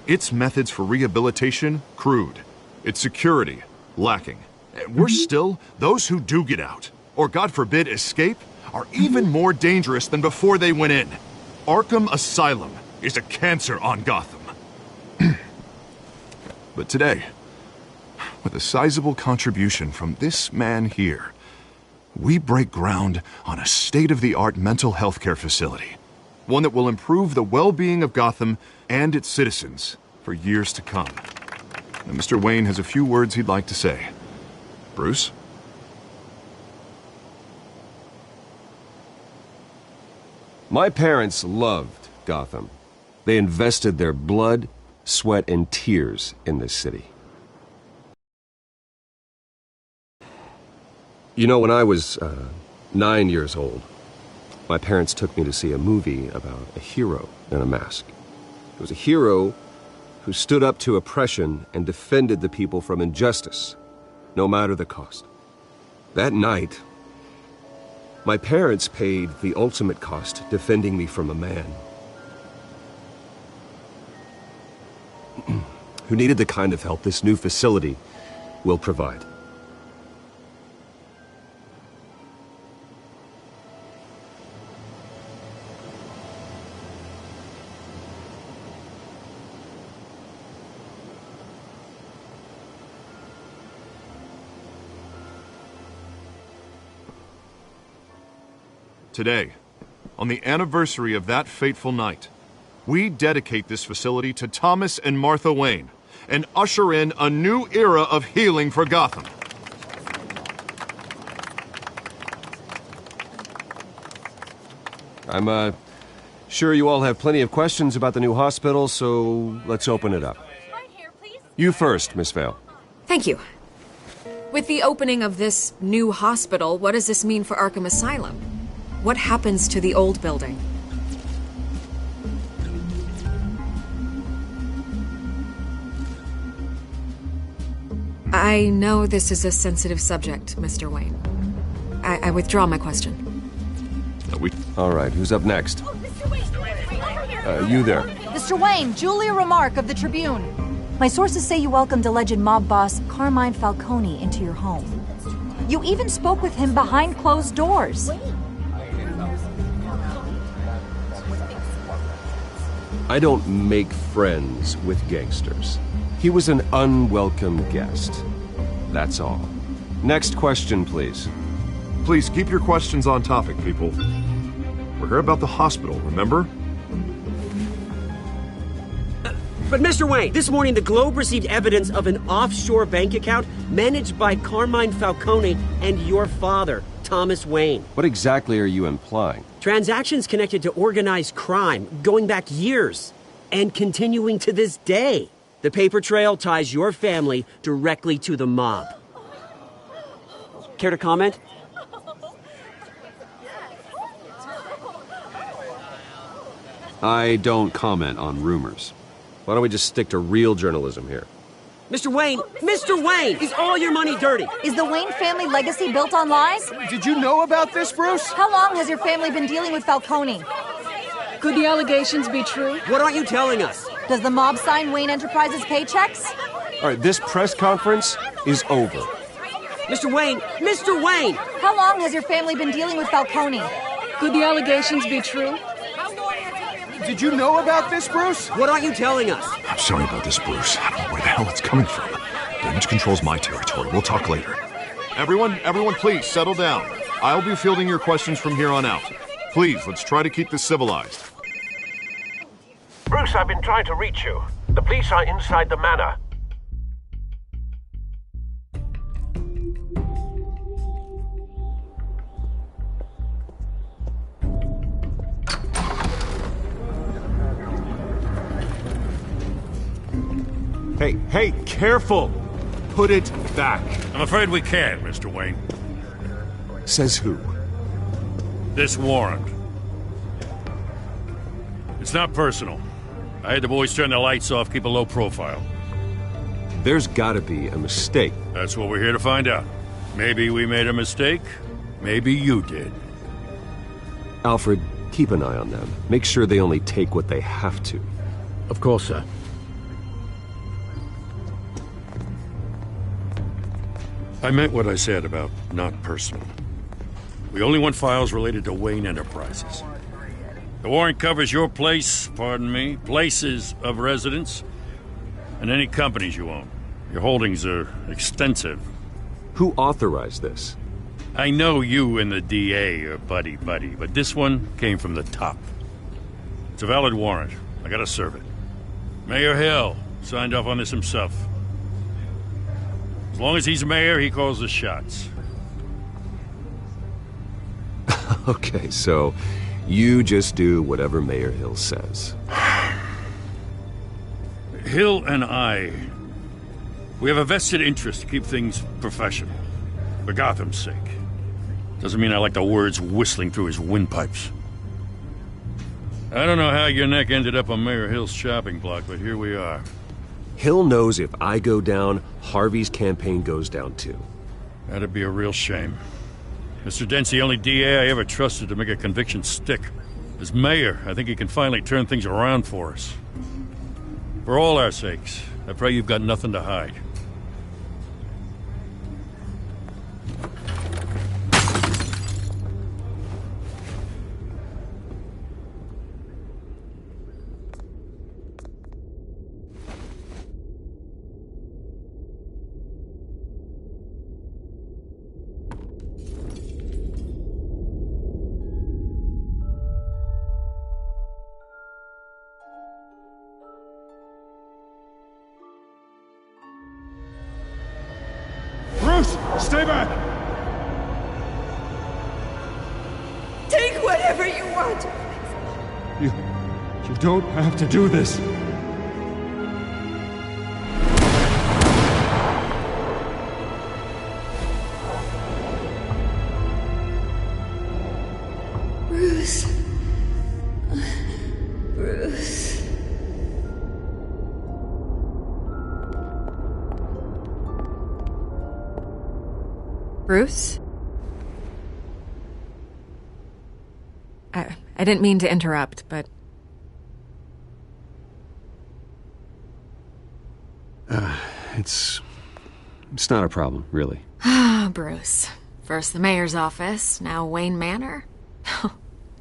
Its methods for rehabilitation, crude. Its security, lacking. And worse still, those who do get out, or God forbid escape, are even more dangerous than before they went in. Arkham Asylum is a cancer on Gotham. But today, with a sizable contribution from this man here, we break ground on a state-of-the-art mental health care facility. One that will improve the well-being of Gotham and its citizens for years to come. Now, Mr. Wayne has a few words he'd like to say. Bruce? My parents loved Gotham. They invested their blood, sweat, and tears in this city. You know, when I was 9 years old, my parents took me to see a movie about a hero in a mask. It was a hero who stood up to oppression and defended the people from injustice, no matter the cost. That night, my parents paid the ultimate cost defending me from a man who needed the kind of help this new facility will provide. Today, on the anniversary of that fateful night, we dedicate this facility to Thomas and Martha Wayne and usher in a new era of healing for Gotham. I'm sure you all have plenty of questions about the new hospital, so let's open it up. You first, Miss Vale. Thank you. With the opening of this new hospital, what does this mean for Arkham Asylum? What happens to the old building? I know this is a sensitive subject, Mr. Wayne. I withdraw my question. All right, who's up next? Oh, Mr. Wayne, right here. You there. Mr. Wayne, Julia Remark of the Tribune. My sources say you welcomed alleged mob boss Carmine Falcone into your home. You even spoke with him behind closed doors. I don't make friends with gangsters. He was an unwelcome guest. That's all. Next question, please. Please keep your questions on topic, people. We're here about the hospital, remember? But Mr. Wayne, this morning the Globe received evidence of an offshore bank account managed by Carmine Falcone and your father, Thomas Wayne. What exactly are you implying? Transactions connected to organized crime going back years and continuing to this day. The paper trail ties your family directly to the mob. Care to comment? I don't comment on rumors. Why don't we just stick to real journalism here? Mr. Wayne, is all your money dirty? Is the Wayne family legacy built on lies? Did you know about this, Bruce? How long has your family been dealing with Falcone? Could the allegations be true? What aren't you telling us? Does the mob sign Wayne Enterprises paychecks? All right, this press conference is over. Mr. Wayne! How long has your family been dealing with Falcone? Could the allegations be true? Did you know about this, Bruce? What aren't you telling us? I'm sorry about this, Bruce. I don't know where the hell it's coming from. Damage control's my territory. We'll talk later. Everyone, please settle down. I'll be fielding your questions from here on out. Please, let's try to keep this civilized. Bruce, I've been trying to reach you. The police are inside the manor. Hey, careful! Put it back. I'm afraid we can't, Mr. Wayne. Says who? This warrant. It's not personal. I had the boys turn the lights off, keep a low profile. There's gotta be a mistake. That's what we're here to find out. Maybe we made a mistake. Maybe you did. Alfred, keep an eye on them. Make sure they only take what they have to. Of course, sir. I meant what I said about not personal. We only want files related to Wayne Enterprises. The warrant covers your place, places of residence, and any companies you own. Your holdings are extensive. Who authorized this? I know you and the DA are buddy-buddy, but this one came from the top. It's a valid warrant. I gotta serve it. Mayor Hill signed off on this himself. As long as he's mayor, he calls the shots. Okay, so you just do whatever Mayor Hill says. Hill and I, we have a vested interest to keep things professional. For Gotham's sake. Doesn't mean I like the words whistling through his windpipes. I don't know how your neck ended up on Mayor Hill's shopping block, but here we are. Hill knows if I go down, Harvey's campaign goes down too. That'd be a real shame. Mr. Dent's the only DA I ever trusted to make a conviction stick. As mayor, I think he can finally turn things around for us. For all our sakes, I pray you've got nothing to hide. Stay back! Take whatever you want. You don't have to do this. Bruce. Bruce. Bruce? I didn't mean to interrupt, but It's not a problem, really. Ah, Bruce. First the mayor's office, now Wayne Manor.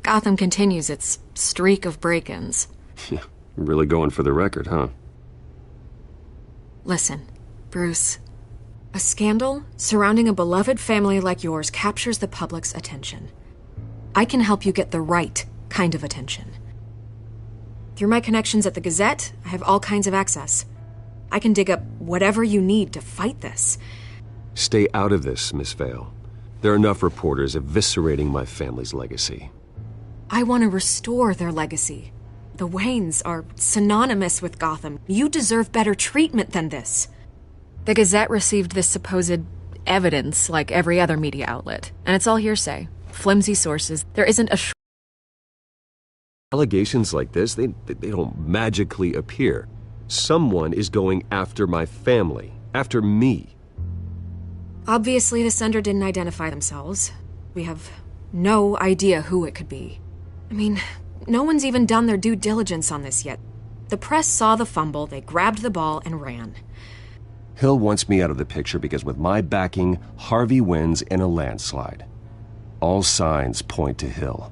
Gotham continues its streak of break-ins. Yeah, really going for the record, huh? Listen, Bruce. A scandal surrounding a beloved family like yours captures the public's attention. I can help you get the right kind of attention. Through my connections at the Gazette, I have all kinds of access. I can dig up whatever you need to fight this. Stay out of this, Miss Vale. There are enough reporters eviscerating my family's legacy. I want to restore their legacy. The Waynes are synonymous with Gotham. You deserve better treatment than this. The Gazette received this supposed evidence like every other media outlet, and it's all hearsay. Flimsy sources. There isn't a Allegations like this, they don't magically appear. Someone is going after my family, after me. Obviously, the sender didn't identify themselves. We have no idea who it could be. I mean, no one's even done their due diligence on this yet. The press saw the fumble, they grabbed the ball and ran. Hill wants me out of the picture because with my backing, Harvey wins in a landslide. All signs point to Hill.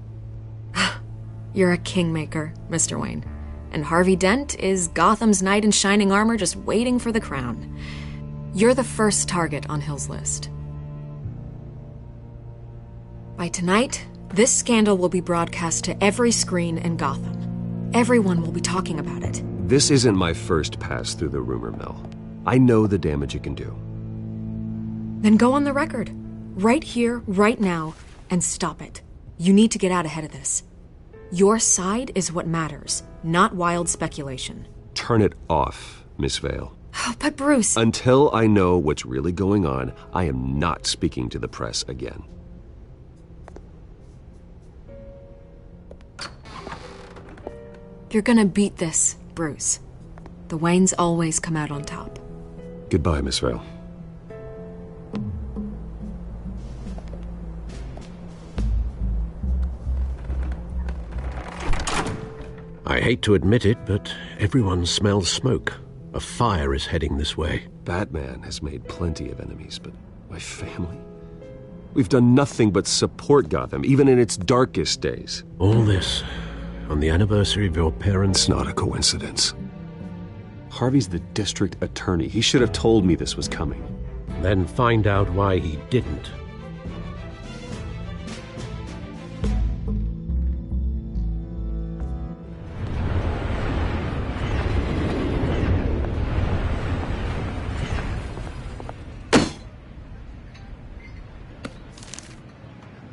You're a kingmaker, Mr. Wayne. And Harvey Dent is Gotham's knight in shining armor just waiting for the crown. You're the first target on Hill's list. By tonight, this scandal will be broadcast to every screen in Gotham. Everyone will be talking about it. This isn't my first pass through the rumor mill. I know the damage it can do. Then go on the record. Right here, right now, and stop it. You need to get out ahead of this. Your side is what matters, not wild speculation. Turn it off, Miss Vale. Oh, but Bruce... Until I know what's really going on, I am not speaking to the press again. You're gonna beat this, Bruce. The Waynes always come out on top. Goodbye, Miss Vale. I hate to admit it, but everyone smells smoke. A fire is heading this way. Batman has made plenty of enemies, but my family? We've done nothing but support Gotham, even in its darkest days. All this on the anniversary of your parents' It's not a coincidence. Harvey's the district attorney. He should have told me this was coming. Then find out why he didn't.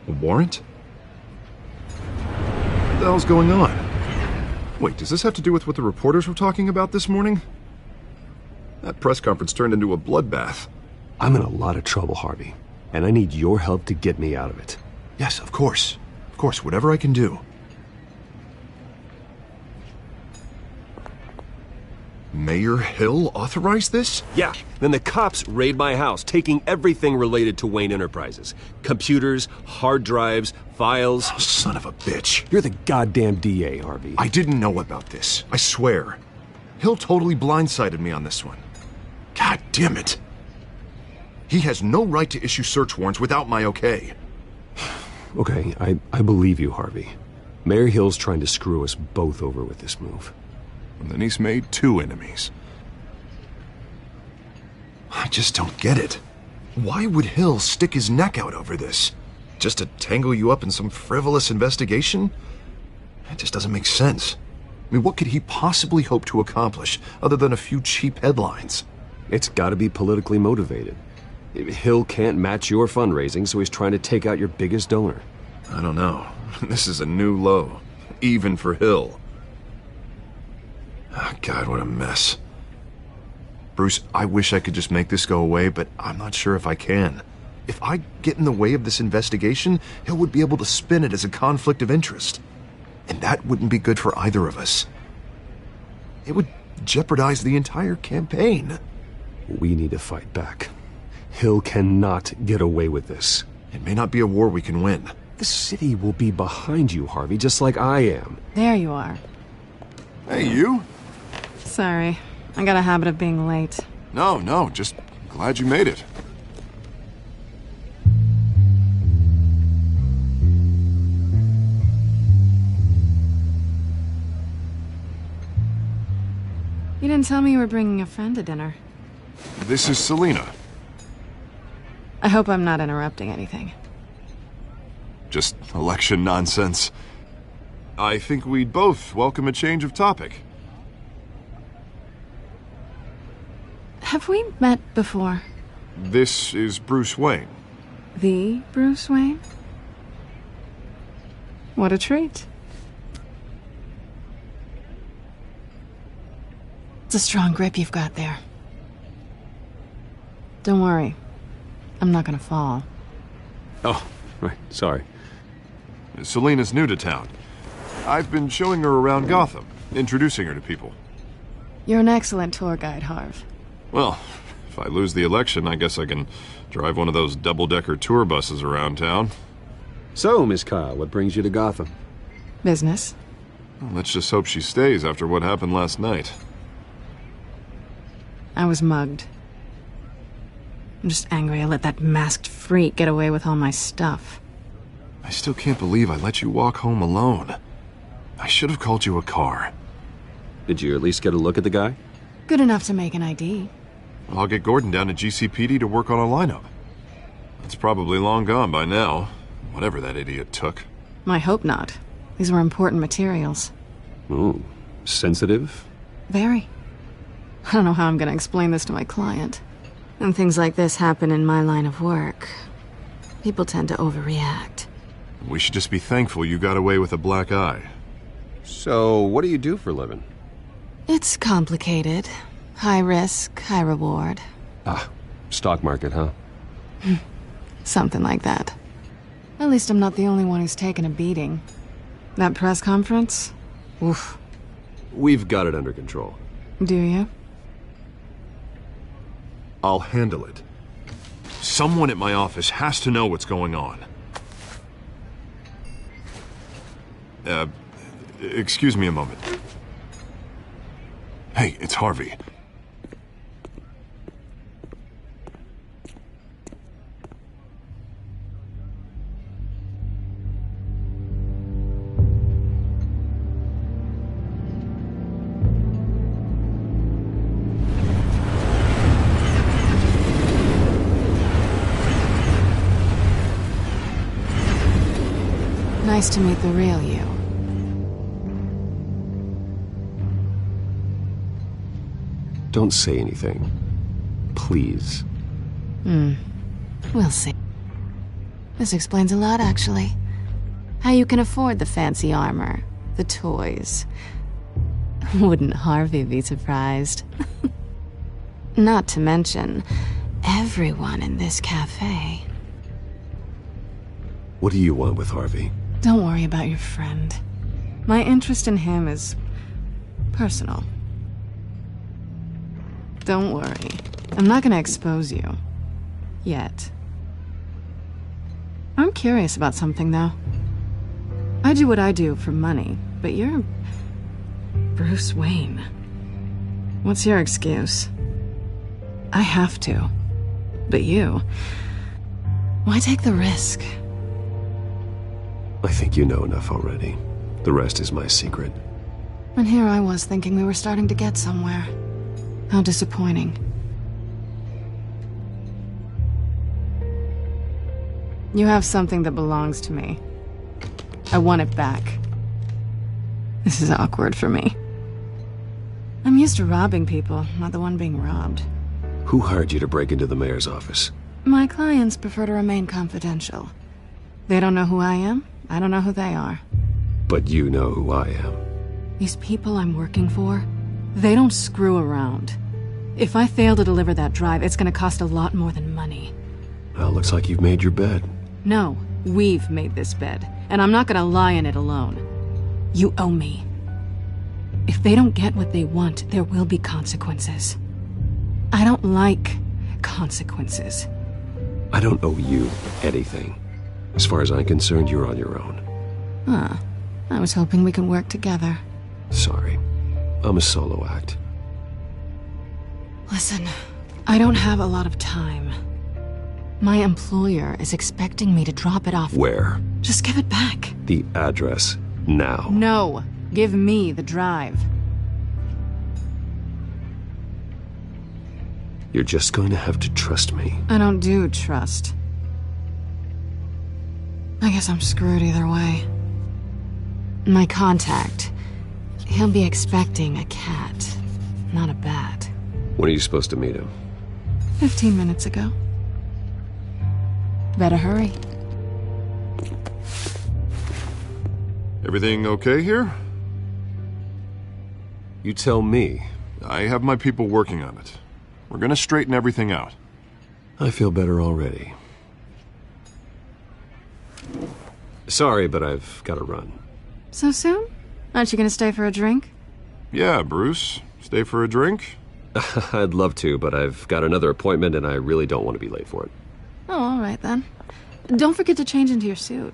A warrant? What the hell's going on? Wait, does this have to do with what the reporters were talking about this morning? That press conference turned into a bloodbath. I'm in a lot of trouble, Harvey, and I need your help to get me out of it. Yes, of course. Of course, whatever I can do. Mayor Hill authorized this? Yeah, then the cops raid my house, taking everything related to Wayne Enterprises. Computers, hard drives, files. Oh, son of a bitch. You're the goddamn DA, Harvey. I didn't know about this. I swear. Hill totally blindsided me on this one. God damn it. He has no right to issue search warrants without my okay. Okay, I believe you, Harvey. Mayor Hill's trying to screw us both over with this move. And then he's made 2 enemies. I just don't get it. Why would Hill stick his neck out over this? Just to tangle you up in some frivolous investigation? It just doesn't make sense. I mean, what could he possibly hope to accomplish other than a few cheap headlines? It's gotta be politically motivated. Hill can't match your fundraising, so he's trying to take out your biggest donor. I don't know. This is a new low. Even for Hill. Oh, God, what a mess. Bruce, I wish I could just make this go away, but I'm not sure if I can. If I get in the way of this investigation, Hill would be able to spin it as a conflict of interest. And that wouldn't be good for either of us. It would jeopardize the entire campaign. We need to fight back. Hill cannot get away with this. It may not be a war we can win. The city will be behind you, Harvey, just like I am. There you are. Hey, you? Sorry. I got a habit of being late. No, just glad you made it. You didn't tell me you were bringing a friend to dinner. This is Selina. I hope I'm not interrupting anything. Just election nonsense. I think we'd both welcome a change of topic. Have we met before? This is Bruce Wayne. The Bruce Wayne? What a treat. It's a strong grip you've got there. Don't worry. I'm not gonna fall. Oh, right. Sorry. Selina's new to town. I've been showing her around Gotham, introducing her to people. You're an excellent tour guide, Harv. Well, if I lose the election, I guess I can drive one of those double-decker tour buses around town. So, Miss Kyle, what brings you to Gotham? Business. Well, let's just hope she stays after what happened last night. I was mugged. I'm just angry I let that masked freak get away with all my stuff. I still can't believe I let you walk home alone. I should have called you a car. Did you at least get a look at the guy? Good enough to make an ID. I'll get Gordon down to GCPD to work on a lineup. It's probably long gone by now, whatever that idiot took. I hope not. These were important materials. Ooh, sensitive? Very. I don't know how I'm gonna explain this to my client. When things like this happen in my line of work, people tend to overreact. We should just be thankful you got away with a black eye. So, what do you do for a living? It's complicated. High risk, high reward. Ah, stock market, huh? Something like that. At least I'm not the only one who's taken a beating. That press conference? Oof. We've got it under control. Do you? I'll handle it. Someone at my office has to know what's going on. Excuse me a moment. Hey, it's Harvey. Nice to meet the real you. Don't say anything. Please. We'll see. This explains a lot, actually. How you can afford the fancy armor, the toys. Wouldn't Harvey be surprised? Not to mention, everyone in this cafe. What do you want with Harvey? Don't worry about your friend. My interest in him is personal. Don't worry. I'm not gonna expose you. Yet. I'm curious about something, though. I do what I do for money, but you're Bruce Wayne. What's your excuse? I have to. But you... why take the risk? I think you know enough already. The rest is my secret. And here I was thinking we were starting to get somewhere. How disappointing. You have something that belongs to me. I want it back. This is awkward for me. I'm used to robbing people, not the one being robbed. Who hired you to break into the mayor's office? My clients prefer to remain confidential. They don't know who I am. I don't know who they are. But you know who I am. These people I'm working for, they don't screw around. If I fail to deliver that drive, it's gonna cost a lot more than money. Well, looks like you've made your bed. No, we've made this bed, and I'm not gonna lie in it alone. You owe me. If they don't get what they want, there will be consequences. I don't like consequences. I don't owe you anything. As far as I'm concerned, you're on your own. Huh. I was hoping we could work together. Sorry. I'm a solo act. Listen, I don't have a lot of time. My employer is expecting me to drop it off. Where? Just give it back. The address, now. No. Give me the drive. You're just going to have to trust me. I don't do trust. I guess I'm screwed either way. My contact. He'll be expecting a cat, not a bat. When are you supposed to meet him? 15 minutes ago. Better hurry. Everything okay here? You tell me. I have my people working on it. We're gonna straighten everything out. I feel better already. Sorry, but I've got to run. So soon? Aren't you gonna stay for a drink? Yeah, Bruce. Stay for a drink? I'd love to, but I've got another appointment and I really don't want to be late for it. Oh, all right then. Don't forget to change into your suit.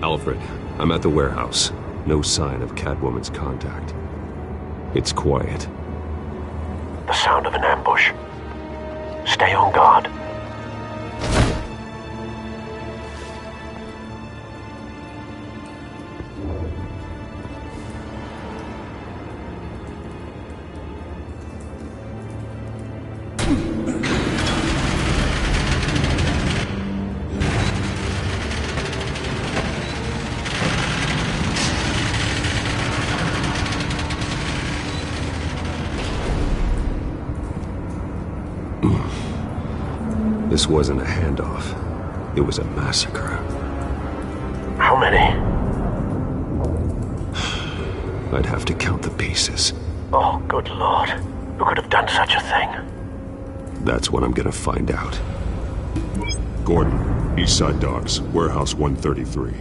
Alfred, I'm at the warehouse. No sign of Catwoman's contact. It's quiet. The sound of an ambush. Stay on guard. This wasn't a handoff. It was a massacre. How many? I'd have to count the pieces. Oh, good Lord. Who could have done such a thing? That's what I'm gonna find out. Gordon, Eastside Docks, Warehouse 133.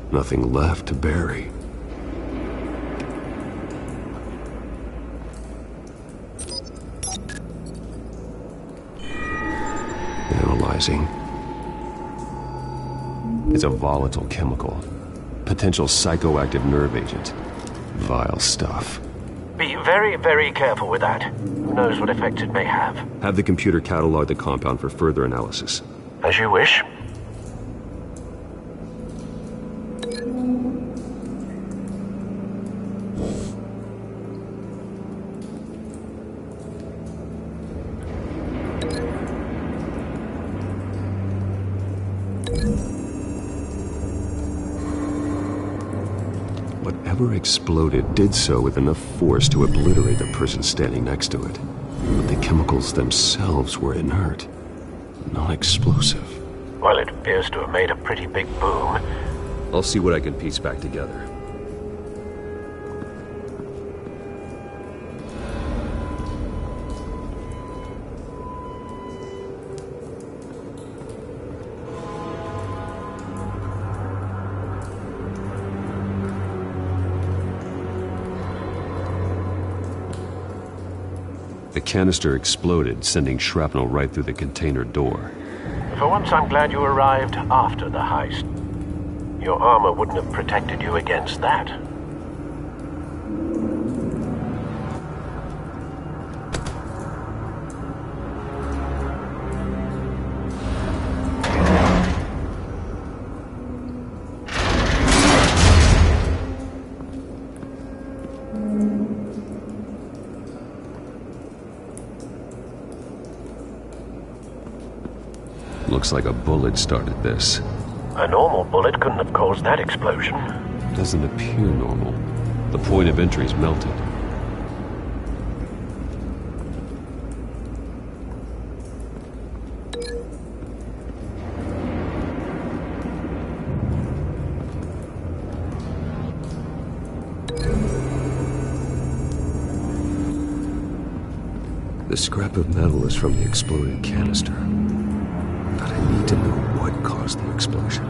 Nothing left to bury. Analyzing. It's a volatile chemical. Potential psychoactive nerve agent. Vile stuff. Be very, very careful with that. Who knows what effect it may have. Have the computer catalog the compound for further analysis. As you wish. Whatever exploded did so with enough force to obliterate the person standing next to it. But the chemicals themselves were inert, non-explosive. Well, it appears to have made a pretty big boom. I'll see what I can piece back together. The canister exploded, sending shrapnel right through the container door. For once, I'm glad you arrived after the heist. Your armor wouldn't have protected you against that. Looks like a bullet started this. A normal bullet couldn't have caused that explosion. Doesn't appear normal. The point of entry's melted. The The scrap of metal is from the exploded canister. But I need to know what caused the explosion.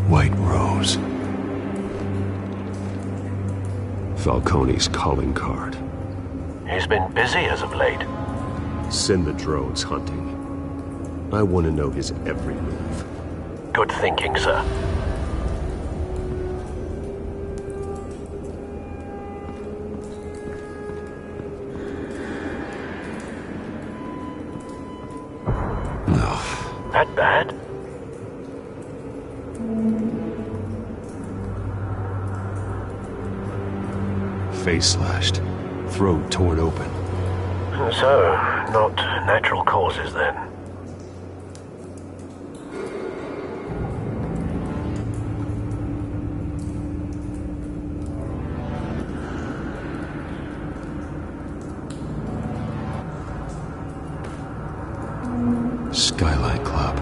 White Rose. Falcone's calling card. He's been busy as of late. Send the drones hunting. I want to know his every move. Good thinking, sir. No. That bad? Face slashed. Throat torn open. So, not natural causes then. Skyline Club.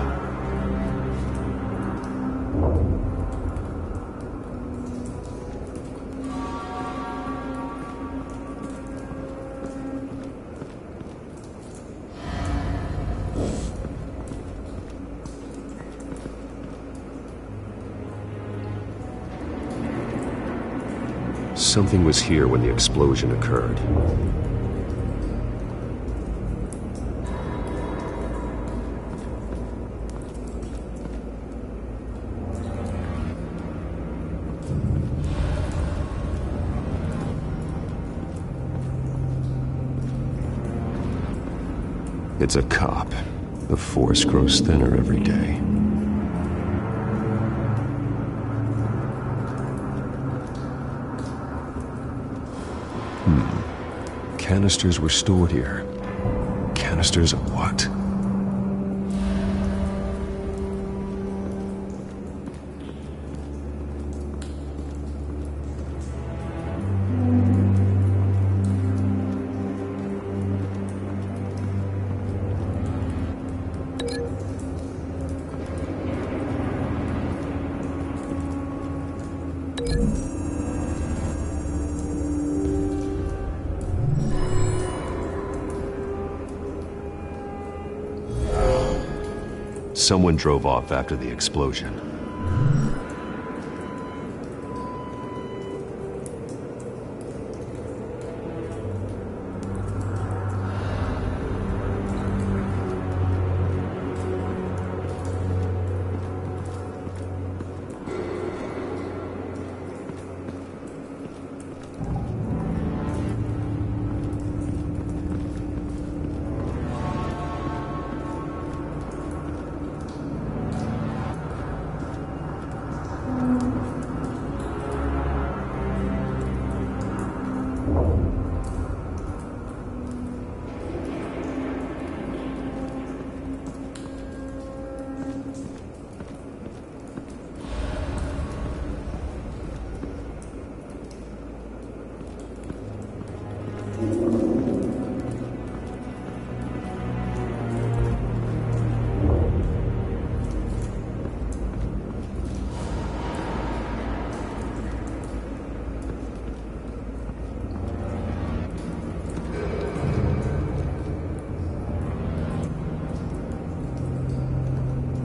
Something was here when the explosion occurred. It's a cop. The force grows thinner every day. Canisters were stored here. Canisters of what? Someone drove off after the explosion.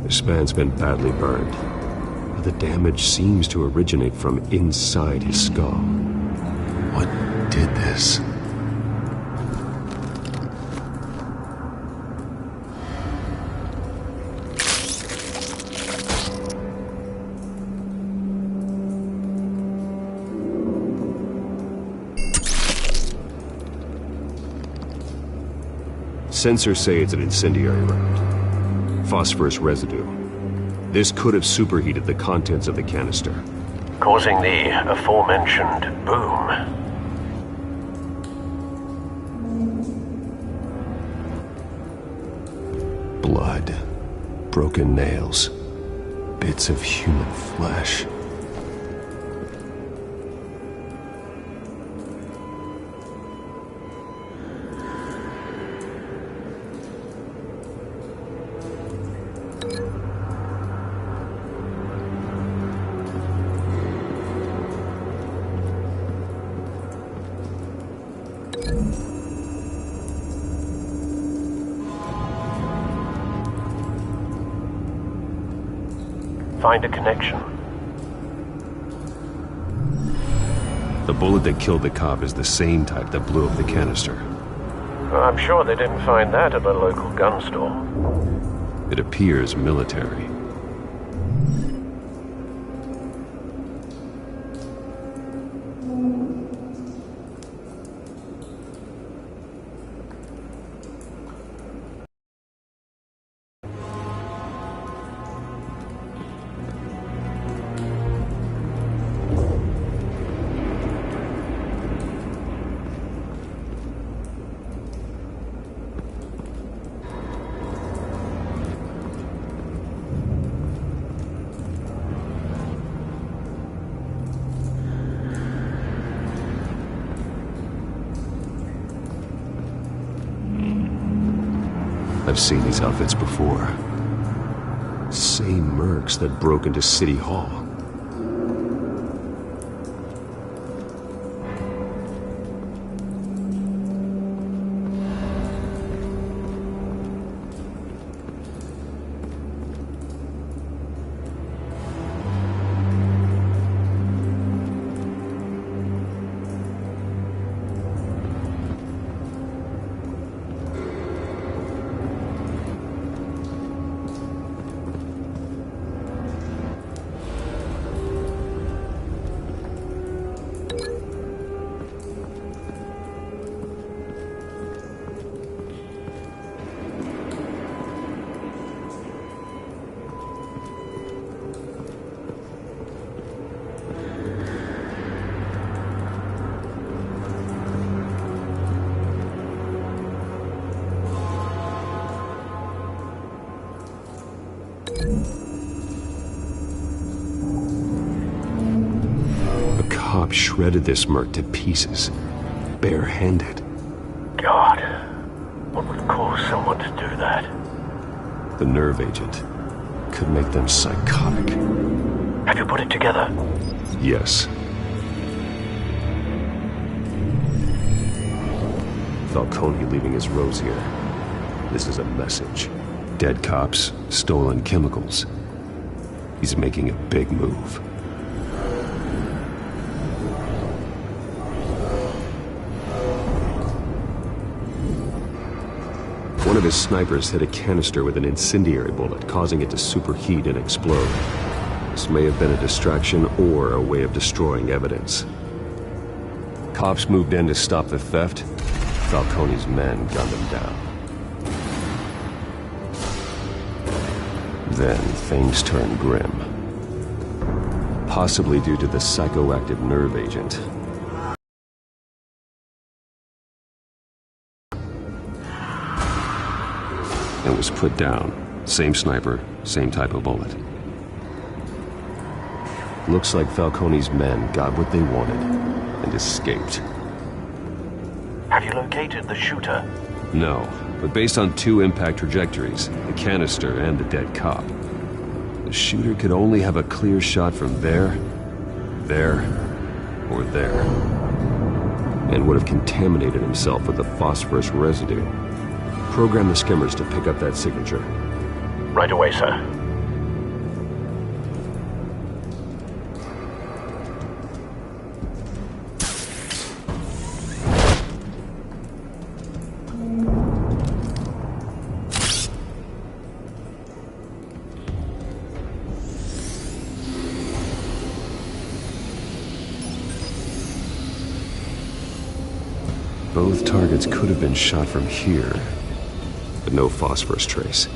This man's been badly burned, but the damage seems to originate from inside his skull. What did this? Sensors say it's an incendiary round. Phosphorus residue. This could have superheated the contents of the canister, causing the aforementioned boom. Blood, broken nails, bits of human flesh. Find a connection. The bullet that killed the cop is the same type that blew up the canister. I'm sure they didn't find that at the local gun store. It appears military. I've seen these outfits before. Same mercs that broke into City Hall. Shredded this merc to pieces, barehanded. God, what would cause someone to do that? The nerve agent could make them psychotic. Have you put it together? Yes. Falcone leaving his rose here. This is a message. Dead cops, stolen chemicals. He's making a big move. One of his snipers hit a canister with an incendiary bullet, causing it to superheat and explode. This may have been a distraction or a way of destroying evidence. Cops moved in to stop the theft. Falcone's men gunned them down. Then things turned grim. Possibly due to the psychoactive nerve agent. And was put down. Same sniper, same type of bullet. Looks like Falcone's men got what they wanted and escaped. Have you located the shooter? No, but based on two impact trajectories, the canister and the dead cop, the shooter could only have a clear shot from there, or there, and would have contaminated himself with the phosphorus residue. Program the skimmers to pick up that signature. Right away, sir. Both targets could have been shot from here, but no phosphorus trace.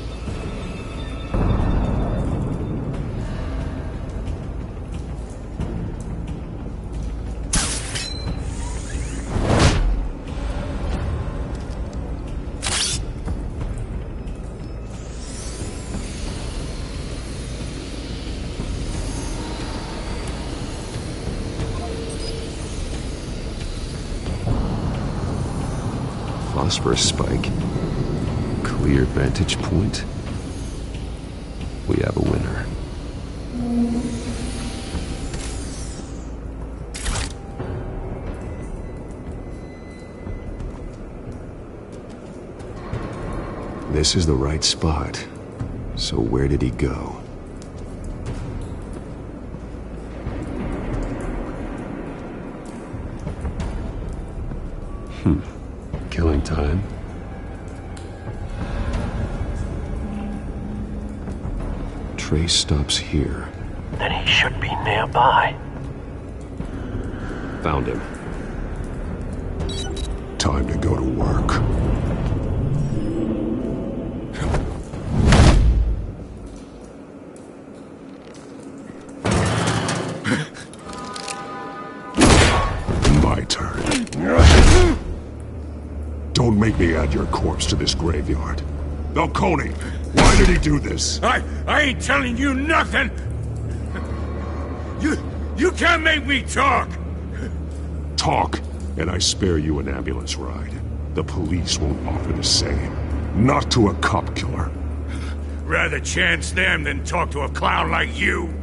Phosphorus spike. Clear vantage point. We have a winner. This is the right spot. So where did he go? Killing time. Trace stops here. Then he should be nearby. Found him. Time to go to work. My turn. Don't make me add your corpse to this graveyard. Falcone, why did he do this? I ain't telling you nothing! You can't make me talk! Talk, and I spare you an ambulance ride. The police won't offer the same. Not to a cop killer. Rather chance them than talk to a clown like you.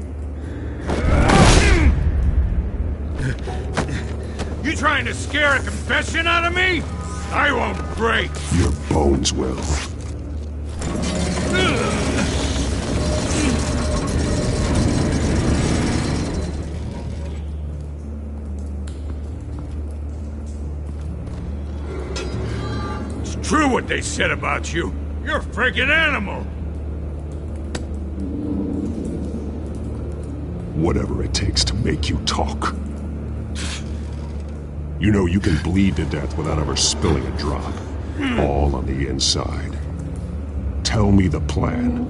You trying to scare a confession out of me? I won't break. Your bones will. It's true what they said about you. You're a freaking animal. Whatever it takes to make you talk. You know you can bleed to death without ever spilling a drop. All on the inside. Tell me the plan,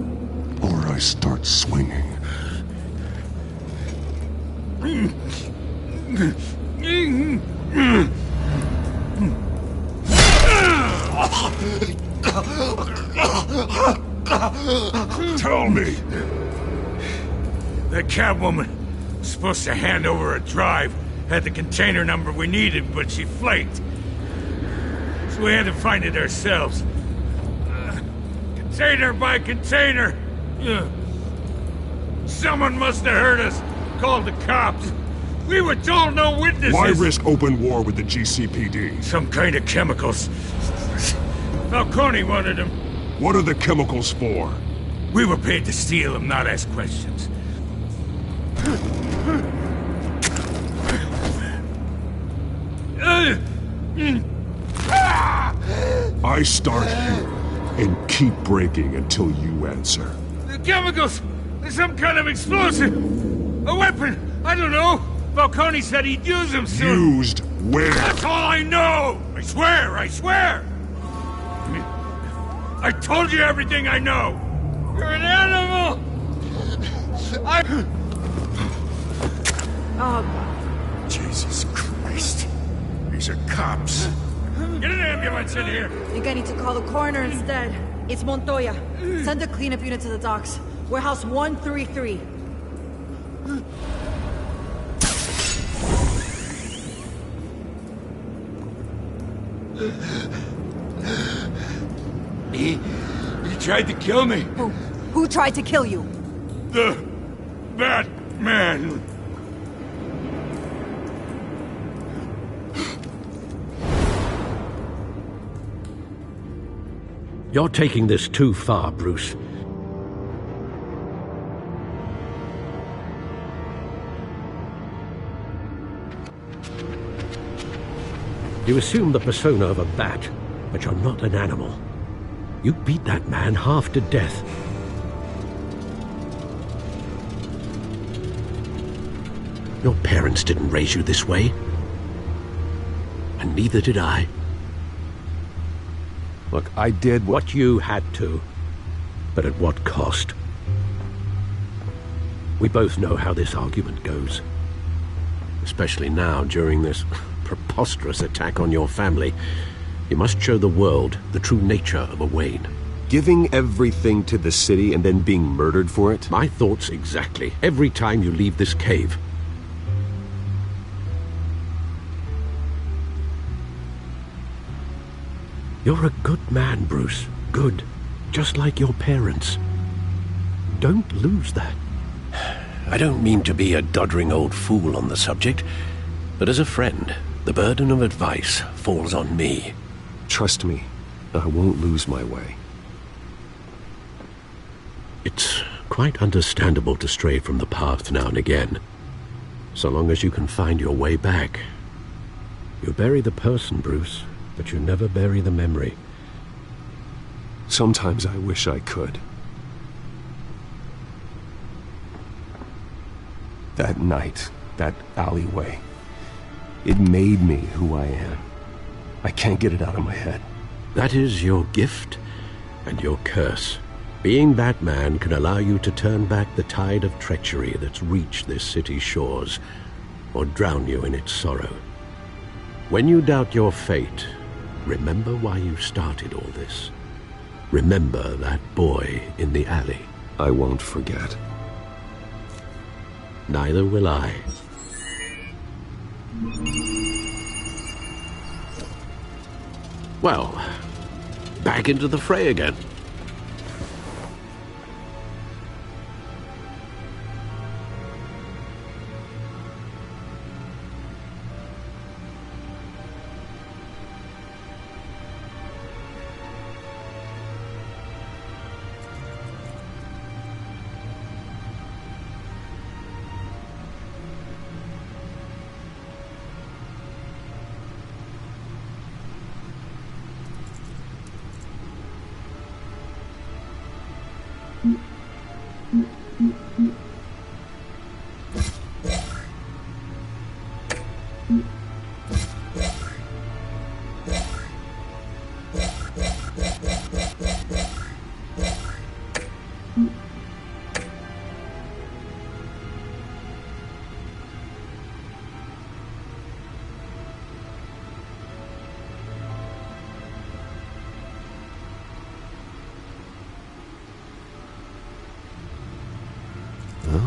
or I start swinging. Tell me. That Catwoman was supposed to hand over a drive. Had the container number we needed, but she flaked. So we had to find it ourselves. Container by container. Someone must have heard us. Called the cops. We were told no witnesses. Why risk open war with the GCPD? Some kind of chemicals. Falcone wanted them. What are the chemicals for? We were paid to steal them, not ask questions. I start here and keep breaking until you answer. The chemicals! There's some kind of explosive! A weapon! I don't know! Falcone said he'd use them soon! Used where? That's all I know! I swear! I swear! I told you everything I know! You're an animal! Jesus Christ! These are cops! Get an ambulance in here! I think I need to call the coroner instead. It's Montoya. Send a cleanup unit to the docks. Warehouse 133. He tried to kill me. Who tried to kill you? The Batman. You're taking this too far, Bruce. You assume the persona of a bat, but you're not an animal. You beat that man half to death. Your parents didn't raise you this way. And neither did I. Look, I did what you had to, but at what cost? We both know how this argument goes. Especially now, during this preposterous attack on your family. You must show the world the true nature of a Wayne. Giving everything to the city and then being murdered for it? My thoughts exactly. Every time you leave this cave. You're a good man, Bruce. Good. Just like your parents. Don't lose that. I don't mean to be a doddering old fool on the subject, but as a friend, the burden of advice falls on me. Trust me, I won't lose my way. It's quite understandable to stray from the path now and again, so long as you can find your way back. You bury the person, Bruce, but you never bury the memory. Sometimes I wish I could. That night, that alleyway, it made me who I am. I can't get it out of my head. That is your gift and your curse. Being Batman can allow you to turn back the tide of treachery that's reached this city's shores, or drown you in its sorrow. When you doubt your fate, remember why you started all this. Remember that boy in the alley. I won't forget. Neither will I. Well, back into the fray again.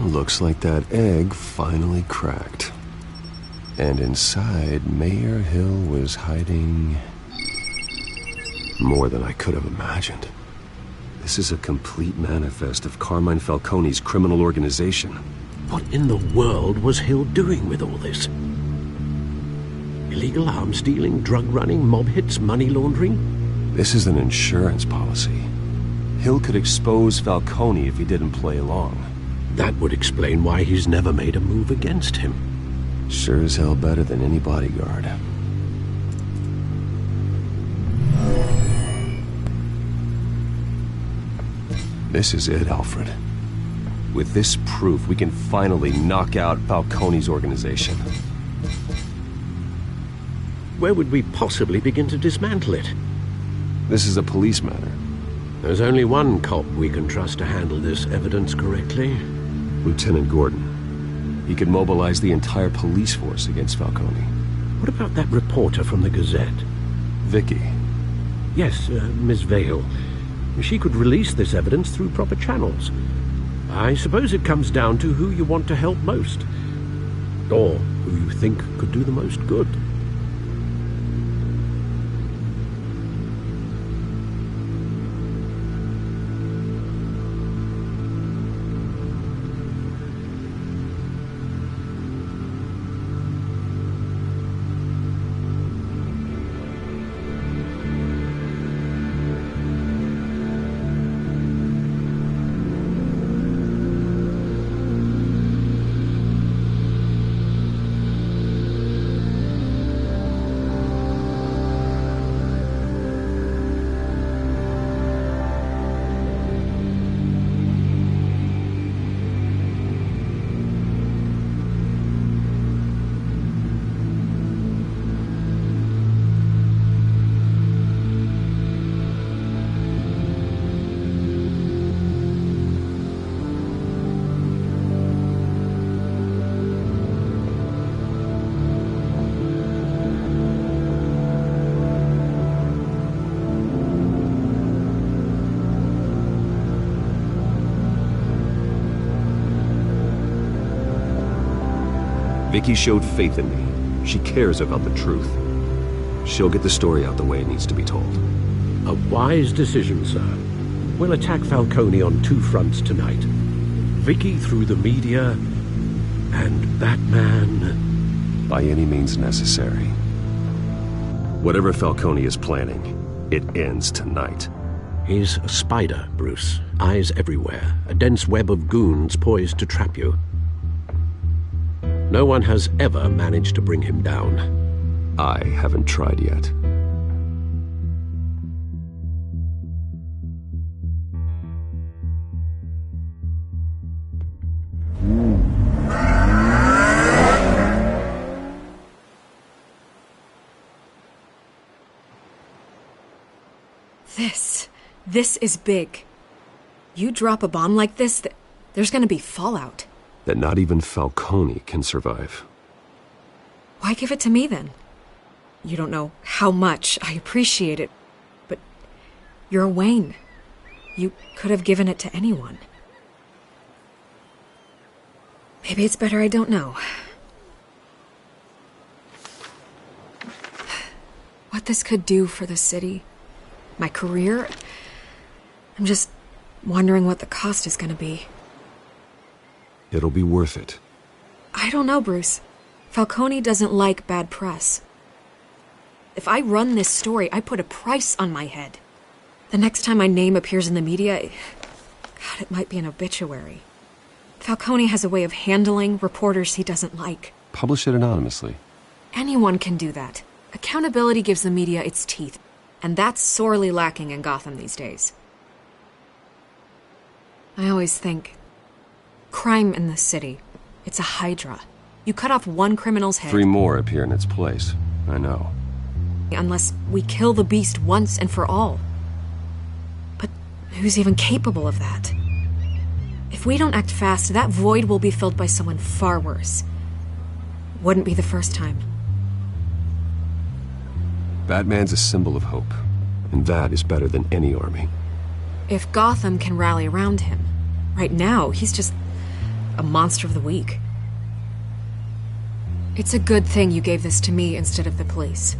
Looks like that egg finally cracked. And inside, Mayor Hill was hiding more than I could have imagined. This is a complete manifest of Carmine Falcone's criminal organization. What in the world was Hill doing with all this? Illegal arms dealing, drug running, mob hits, money laundering? This is an insurance policy. Hill could expose Falcone if he didn't play along. That would explain why he's never made a move against him. Sure as hell better than any bodyguard. This is it, Alfred. With this proof, we can finally knock out Falcone's organization. Where would we possibly begin to dismantle it? This is a police matter. There's only one cop we can trust to handle this evidence correctly. Lieutenant Gordon. He could mobilize the entire police force against Falcone. What about that reporter from the Gazette? Vicky. Yes, Miss Vale. She could release this evidence through proper channels. I suppose it comes down to who you want to help most. Or who you think could do the most good. Vicky showed faith in me. She cares about the truth. She'll get the story out the way it needs to be told. A wise decision, sir. We'll attack Falcone on two fronts tonight. Vicky through the media, and Batman... by any means necessary. Whatever Falcone is planning, it ends tonight. He's a spider, Bruce. Eyes everywhere. A dense web of goons poised to trap you. No one has ever managed to bring him down. I haven't tried yet. This is big. You drop a bomb like this, there's gonna be fallout. That not even Falcone can survive. Why give it to me, then? You don't know how much I appreciate it, but you're Wayne. You could have given it to anyone. Maybe it's better I don't know. What this could do for the city, my career, I'm just wondering what the cost is gonna be. It'll be worth it. I don't know, Bruce. Falcone doesn't like bad press. If I run this story, I put a price on my head. The next time my name appears in the media, God, it might be an obituary. Falcone has a way of handling reporters he doesn't like. Publish it anonymously. Anyone can do that. Accountability gives the media its teeth, and that's sorely lacking in Gotham these days. I always think, crime in the city, it's a hydra. You cut off one criminal's head... 3 more appear in its place. I know. Unless we kill the beast once and for all. But who's even capable of that? If we don't act fast, that void will be filled by someone far worse. Wouldn't be the first time. Batman's a symbol of hope, and that is better than any army. If Gotham can rally around him, right now he's just a monster of the week. It's a good thing you gave this to me instead of the police.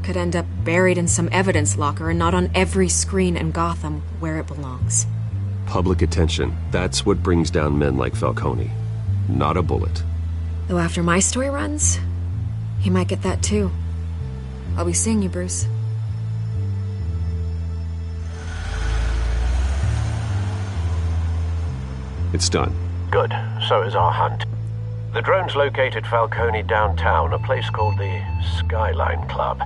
Could end up buried in some evidence locker and not on every screen in Gotham where it belongs. Public attention, that's what brings down men like Falcone. Not a bullet. Though after my story runs, he might get that too. I'll be seeing you, Bruce. It's done. Good. So is our hunt. The drones located Falcone downtown, a place called the Skyline Club.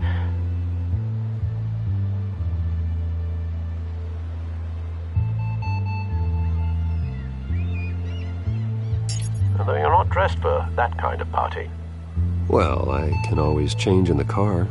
Although you're not dressed for that kind of party. Well, I can always change in the car.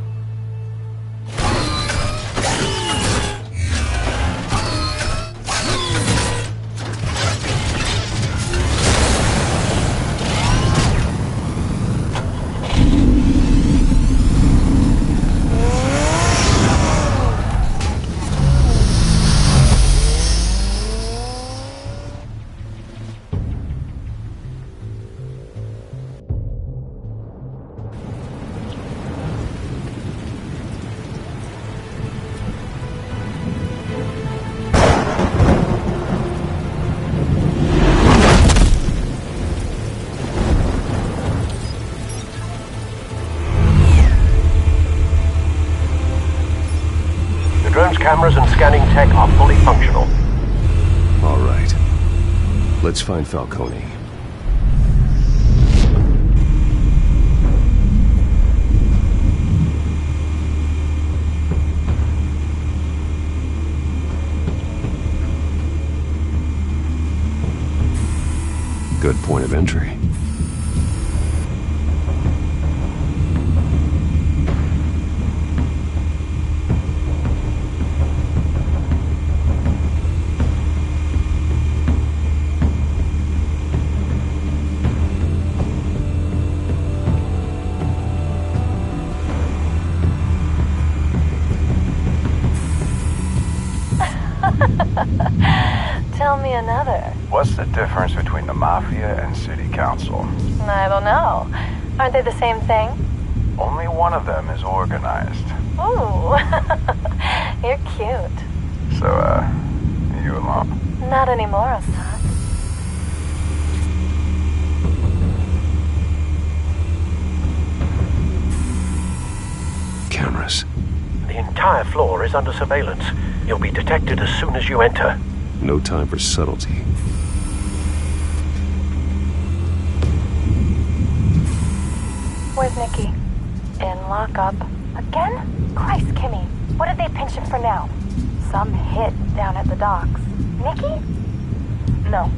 Cameras and scanning tech are fully functional. All right. Let's find Falcone. Good point of entry. Tell me another. What's the difference between the Mafia and City Council? I don't know. Aren't they the same thing? Only one of them is organized. Ooh, you're cute. So, you alone? Not anymore, Assad. Cameras. The entire floor is under surveillance. You'll be detected as soon as you enter. No time for subtlety. Where's Nicky? In lockup. Again? Christ, Kimmy. What did they pinch him for now? Some hit down at the docks. Nicky? No.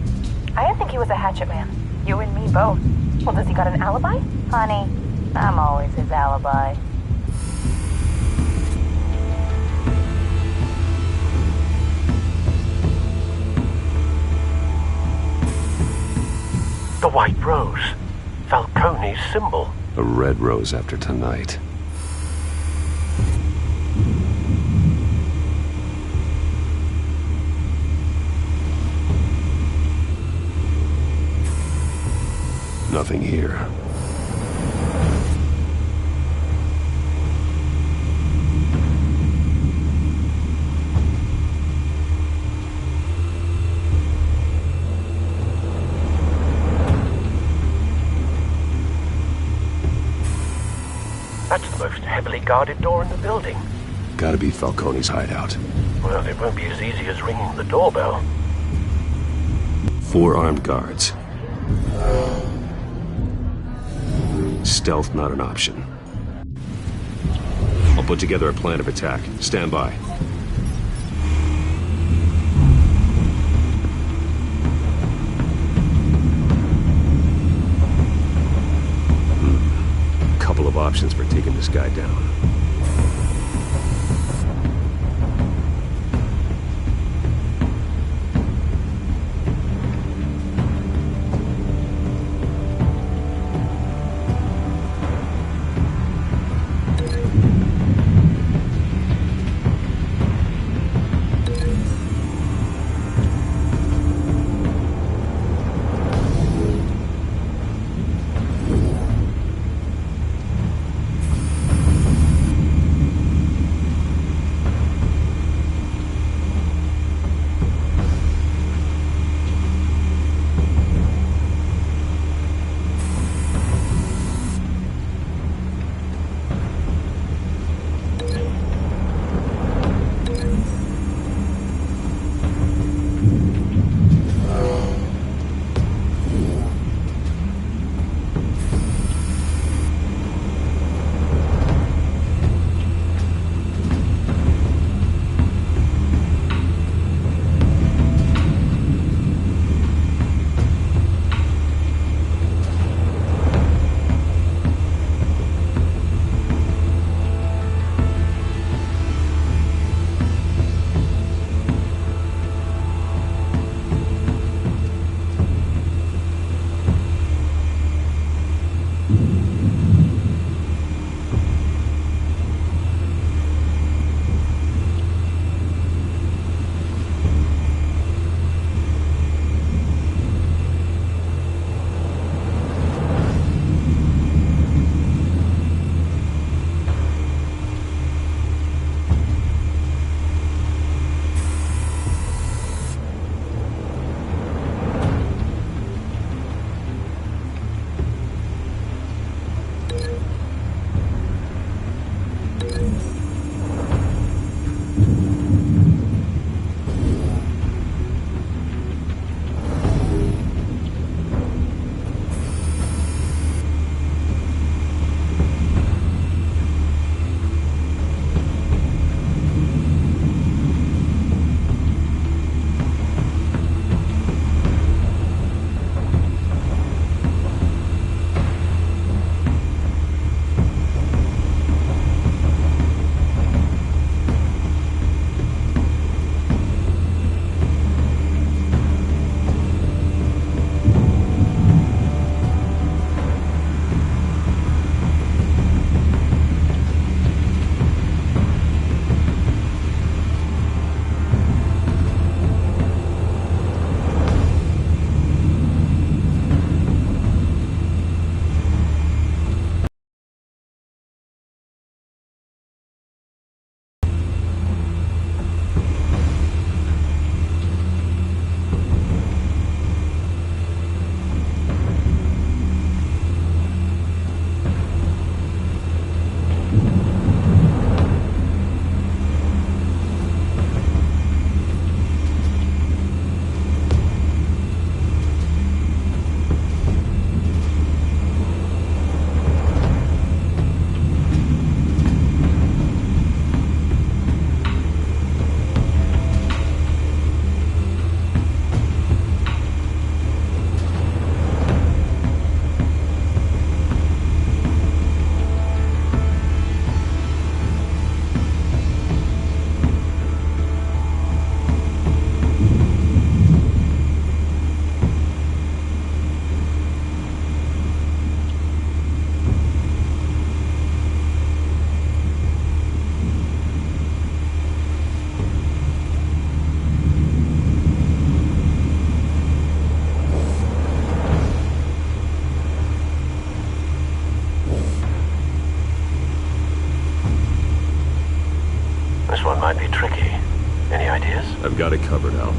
I didn't think he was a hatchet man. You and me both. Well, does he got an alibi? Honey, I'm always his alibi. The white rose. Falcone's symbol. A red rose after tonight. Nothing here. That's the most heavily guarded door in the building. Gotta be Falcone's hideout. Well, it won't be as easy as ringing the doorbell. 4 armed guards. Stealth not an option. I'll put together a plan of attack. Stand by. Couple of options for taking this guy down. got it covered, Al.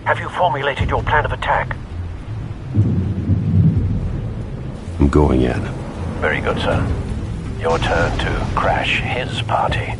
Have you formulated your plan of attack? I'm going in. Very good, sir. your turn to crash his party.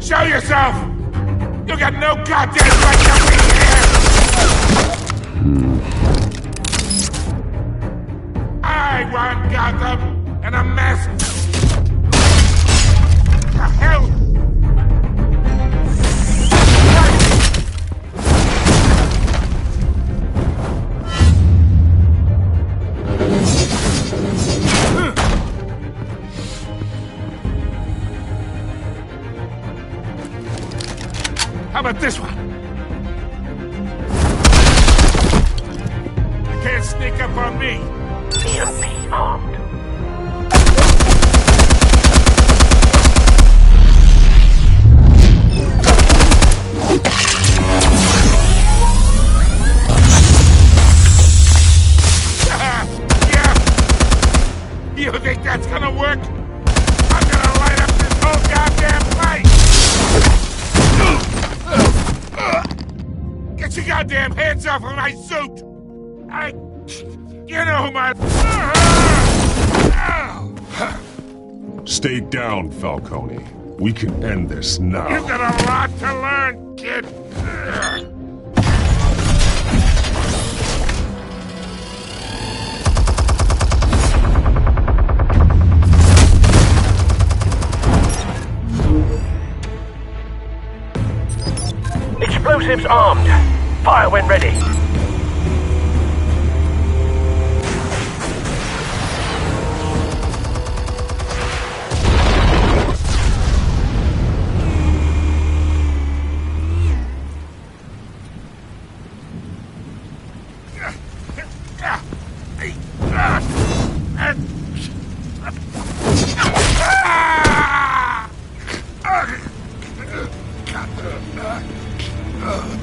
Show yourself! You got no goddamn right to be here! I want Gotham and a mess. The hell? How about this one? You can't sneak up on me. EMP armed. Yeah. You think that's gonna work? I'm gonna light up this whole goddamn place! Get your goddamn hands off of my suit! You know who my... Stay down, Falcone. We can end this now. You've got a lot to learn, kid. Explosives armed. Fire when ready.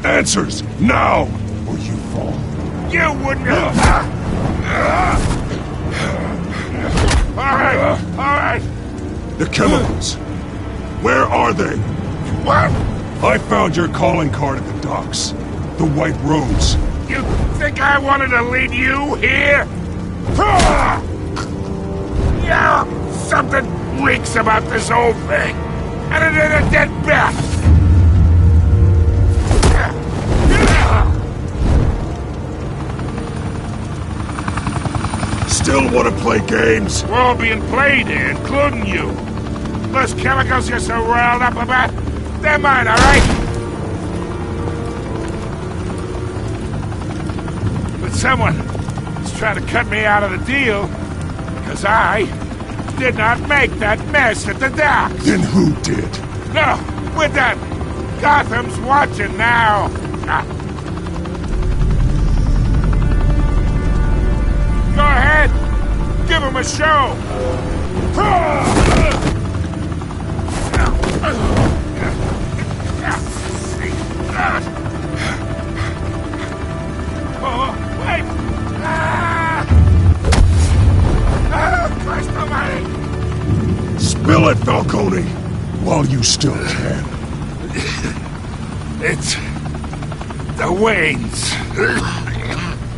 Answers, now, or you fall. You wouldn't have... All right. The chemicals. Where are they? What? I found your calling card at the docks. The White Rose. You think I wanted to lead you here? Yeah, something reeks about this whole thing. And it is a dead bat. Still want to play games? We're all being played here, including you. Those chemicals you're so riled up about, they're mine, all right? But someone is trying to cut me out of the deal because I did not make that mess at the docks. Then who did? No, we're done. Gotham's watching now. Go ahead. Give him a show. Oh, wait. Christ almighty. Spill it, Falcone, while you still can. It's the Waynes.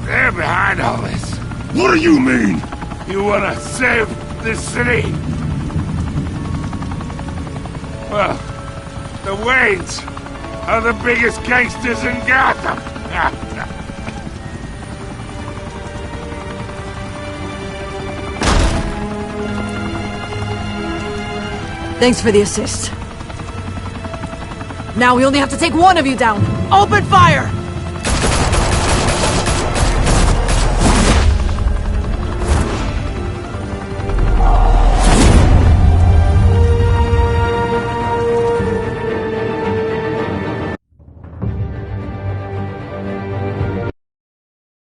They're behind all this. What do you mean? You wanna save this city? Well, the Waynes are the biggest gangsters in Gotham. Thanks for the assist. Now we only have to take one of you down. Open fire!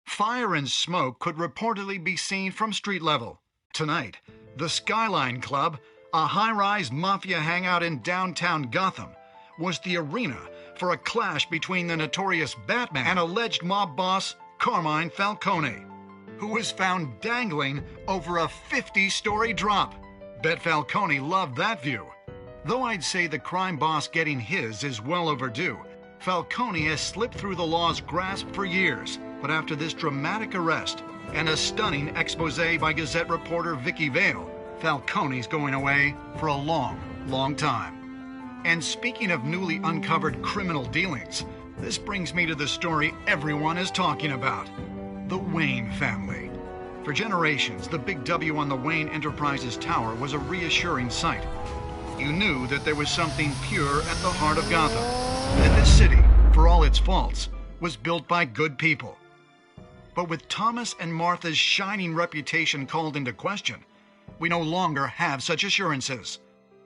Fire and smoke could reportedly be seen from street level. Tonight, the Skyline Club, a high-rise mafia hangout in downtown Gotham, was the arena for a clash between the notorious Batman and alleged mob boss Carmine Falcone, who was found dangling over a 50-story drop. Bet Falcone loved that view. Though I'd say the crime boss getting his is well overdue, Falcone has slipped through the law's grasp for years. But after this dramatic arrest and a stunning expose by Gazette reporter Vicky Vale, Falcone's going away for a long, long time. And speaking of newly uncovered criminal dealings, this brings me to the story everyone is talking about: the Wayne family. For generations, the big W on the Wayne Enterprises Tower was a reassuring sight. You knew that there was something pure at the heart of Gotham, that this city, for all its faults, was built by good people. But with Thomas and Martha's shining reputation called into question, we no longer have such assurances.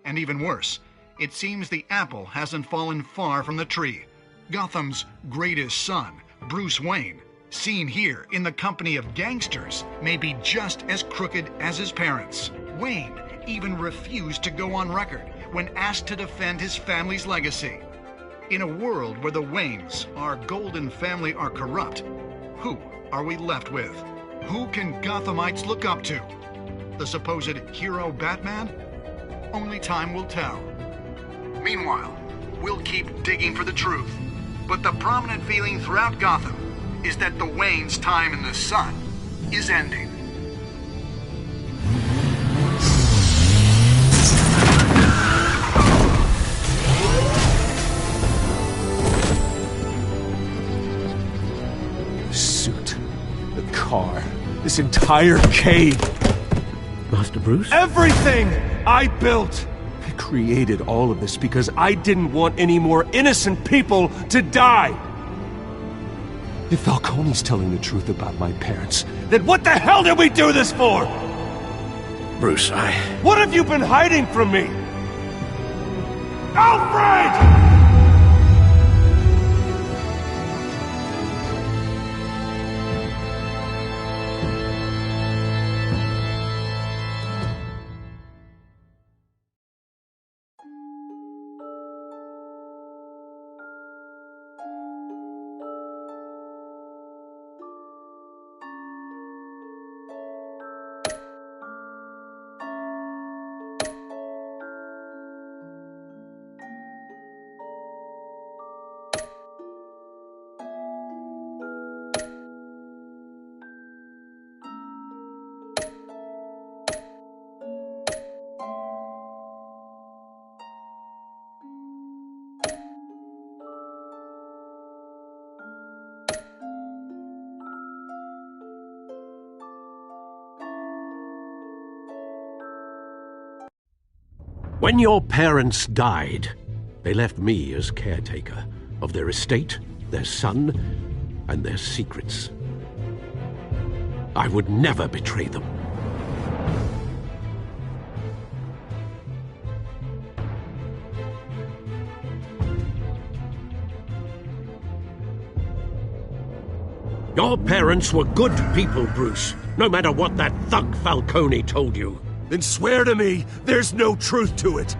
And even worse, it seems the apple hasn't fallen far from the tree. Gotham's greatest son, Bruce Wayne, seen here in the company of gangsters, may be just as crooked as his parents. Wayne even refused to go on record when asked to defend his family's legacy. In a world where the Waynes, our golden family, are corrupt, who are we left with? Who can Gothamites look up to? The supposed hero Batman? Only time will tell. Meanwhile, we'll keep digging for the truth. But the prominent feeling throughout Gotham is that the Waynes' time in the sun is ending. Car, this entire cave. Master Bruce? Everything I built. I created all of this because I didn't want any more innocent people to die. If Falcone's telling the truth about my parents, then what the hell did we do this for? Bruce, What have you been hiding from me? Alfred! When your parents died, they left me as caretaker of their estate, their son, and their secrets. I would never betray them. Your parents were good people, Bruce, no matter what that thug Falcone told you. Then swear to me there's no truth to it.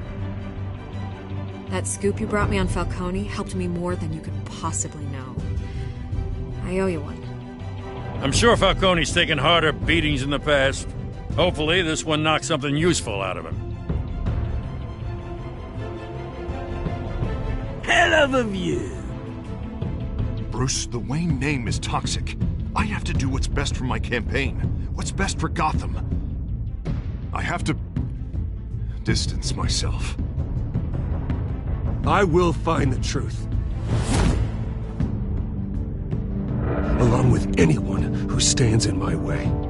That scoop you brought me on Falcone helped me more than you could possibly know. I owe you one. I'm sure Falcone's taken harder beatings in the past. Hopefully this one knocks something useful out of him. Hell of a view. Bruce, the Wayne name is toxic. I have to do what's best for my campaign. What's best for Gotham. I have to distance myself. I will find the truth. Along with anyone who stands in my way.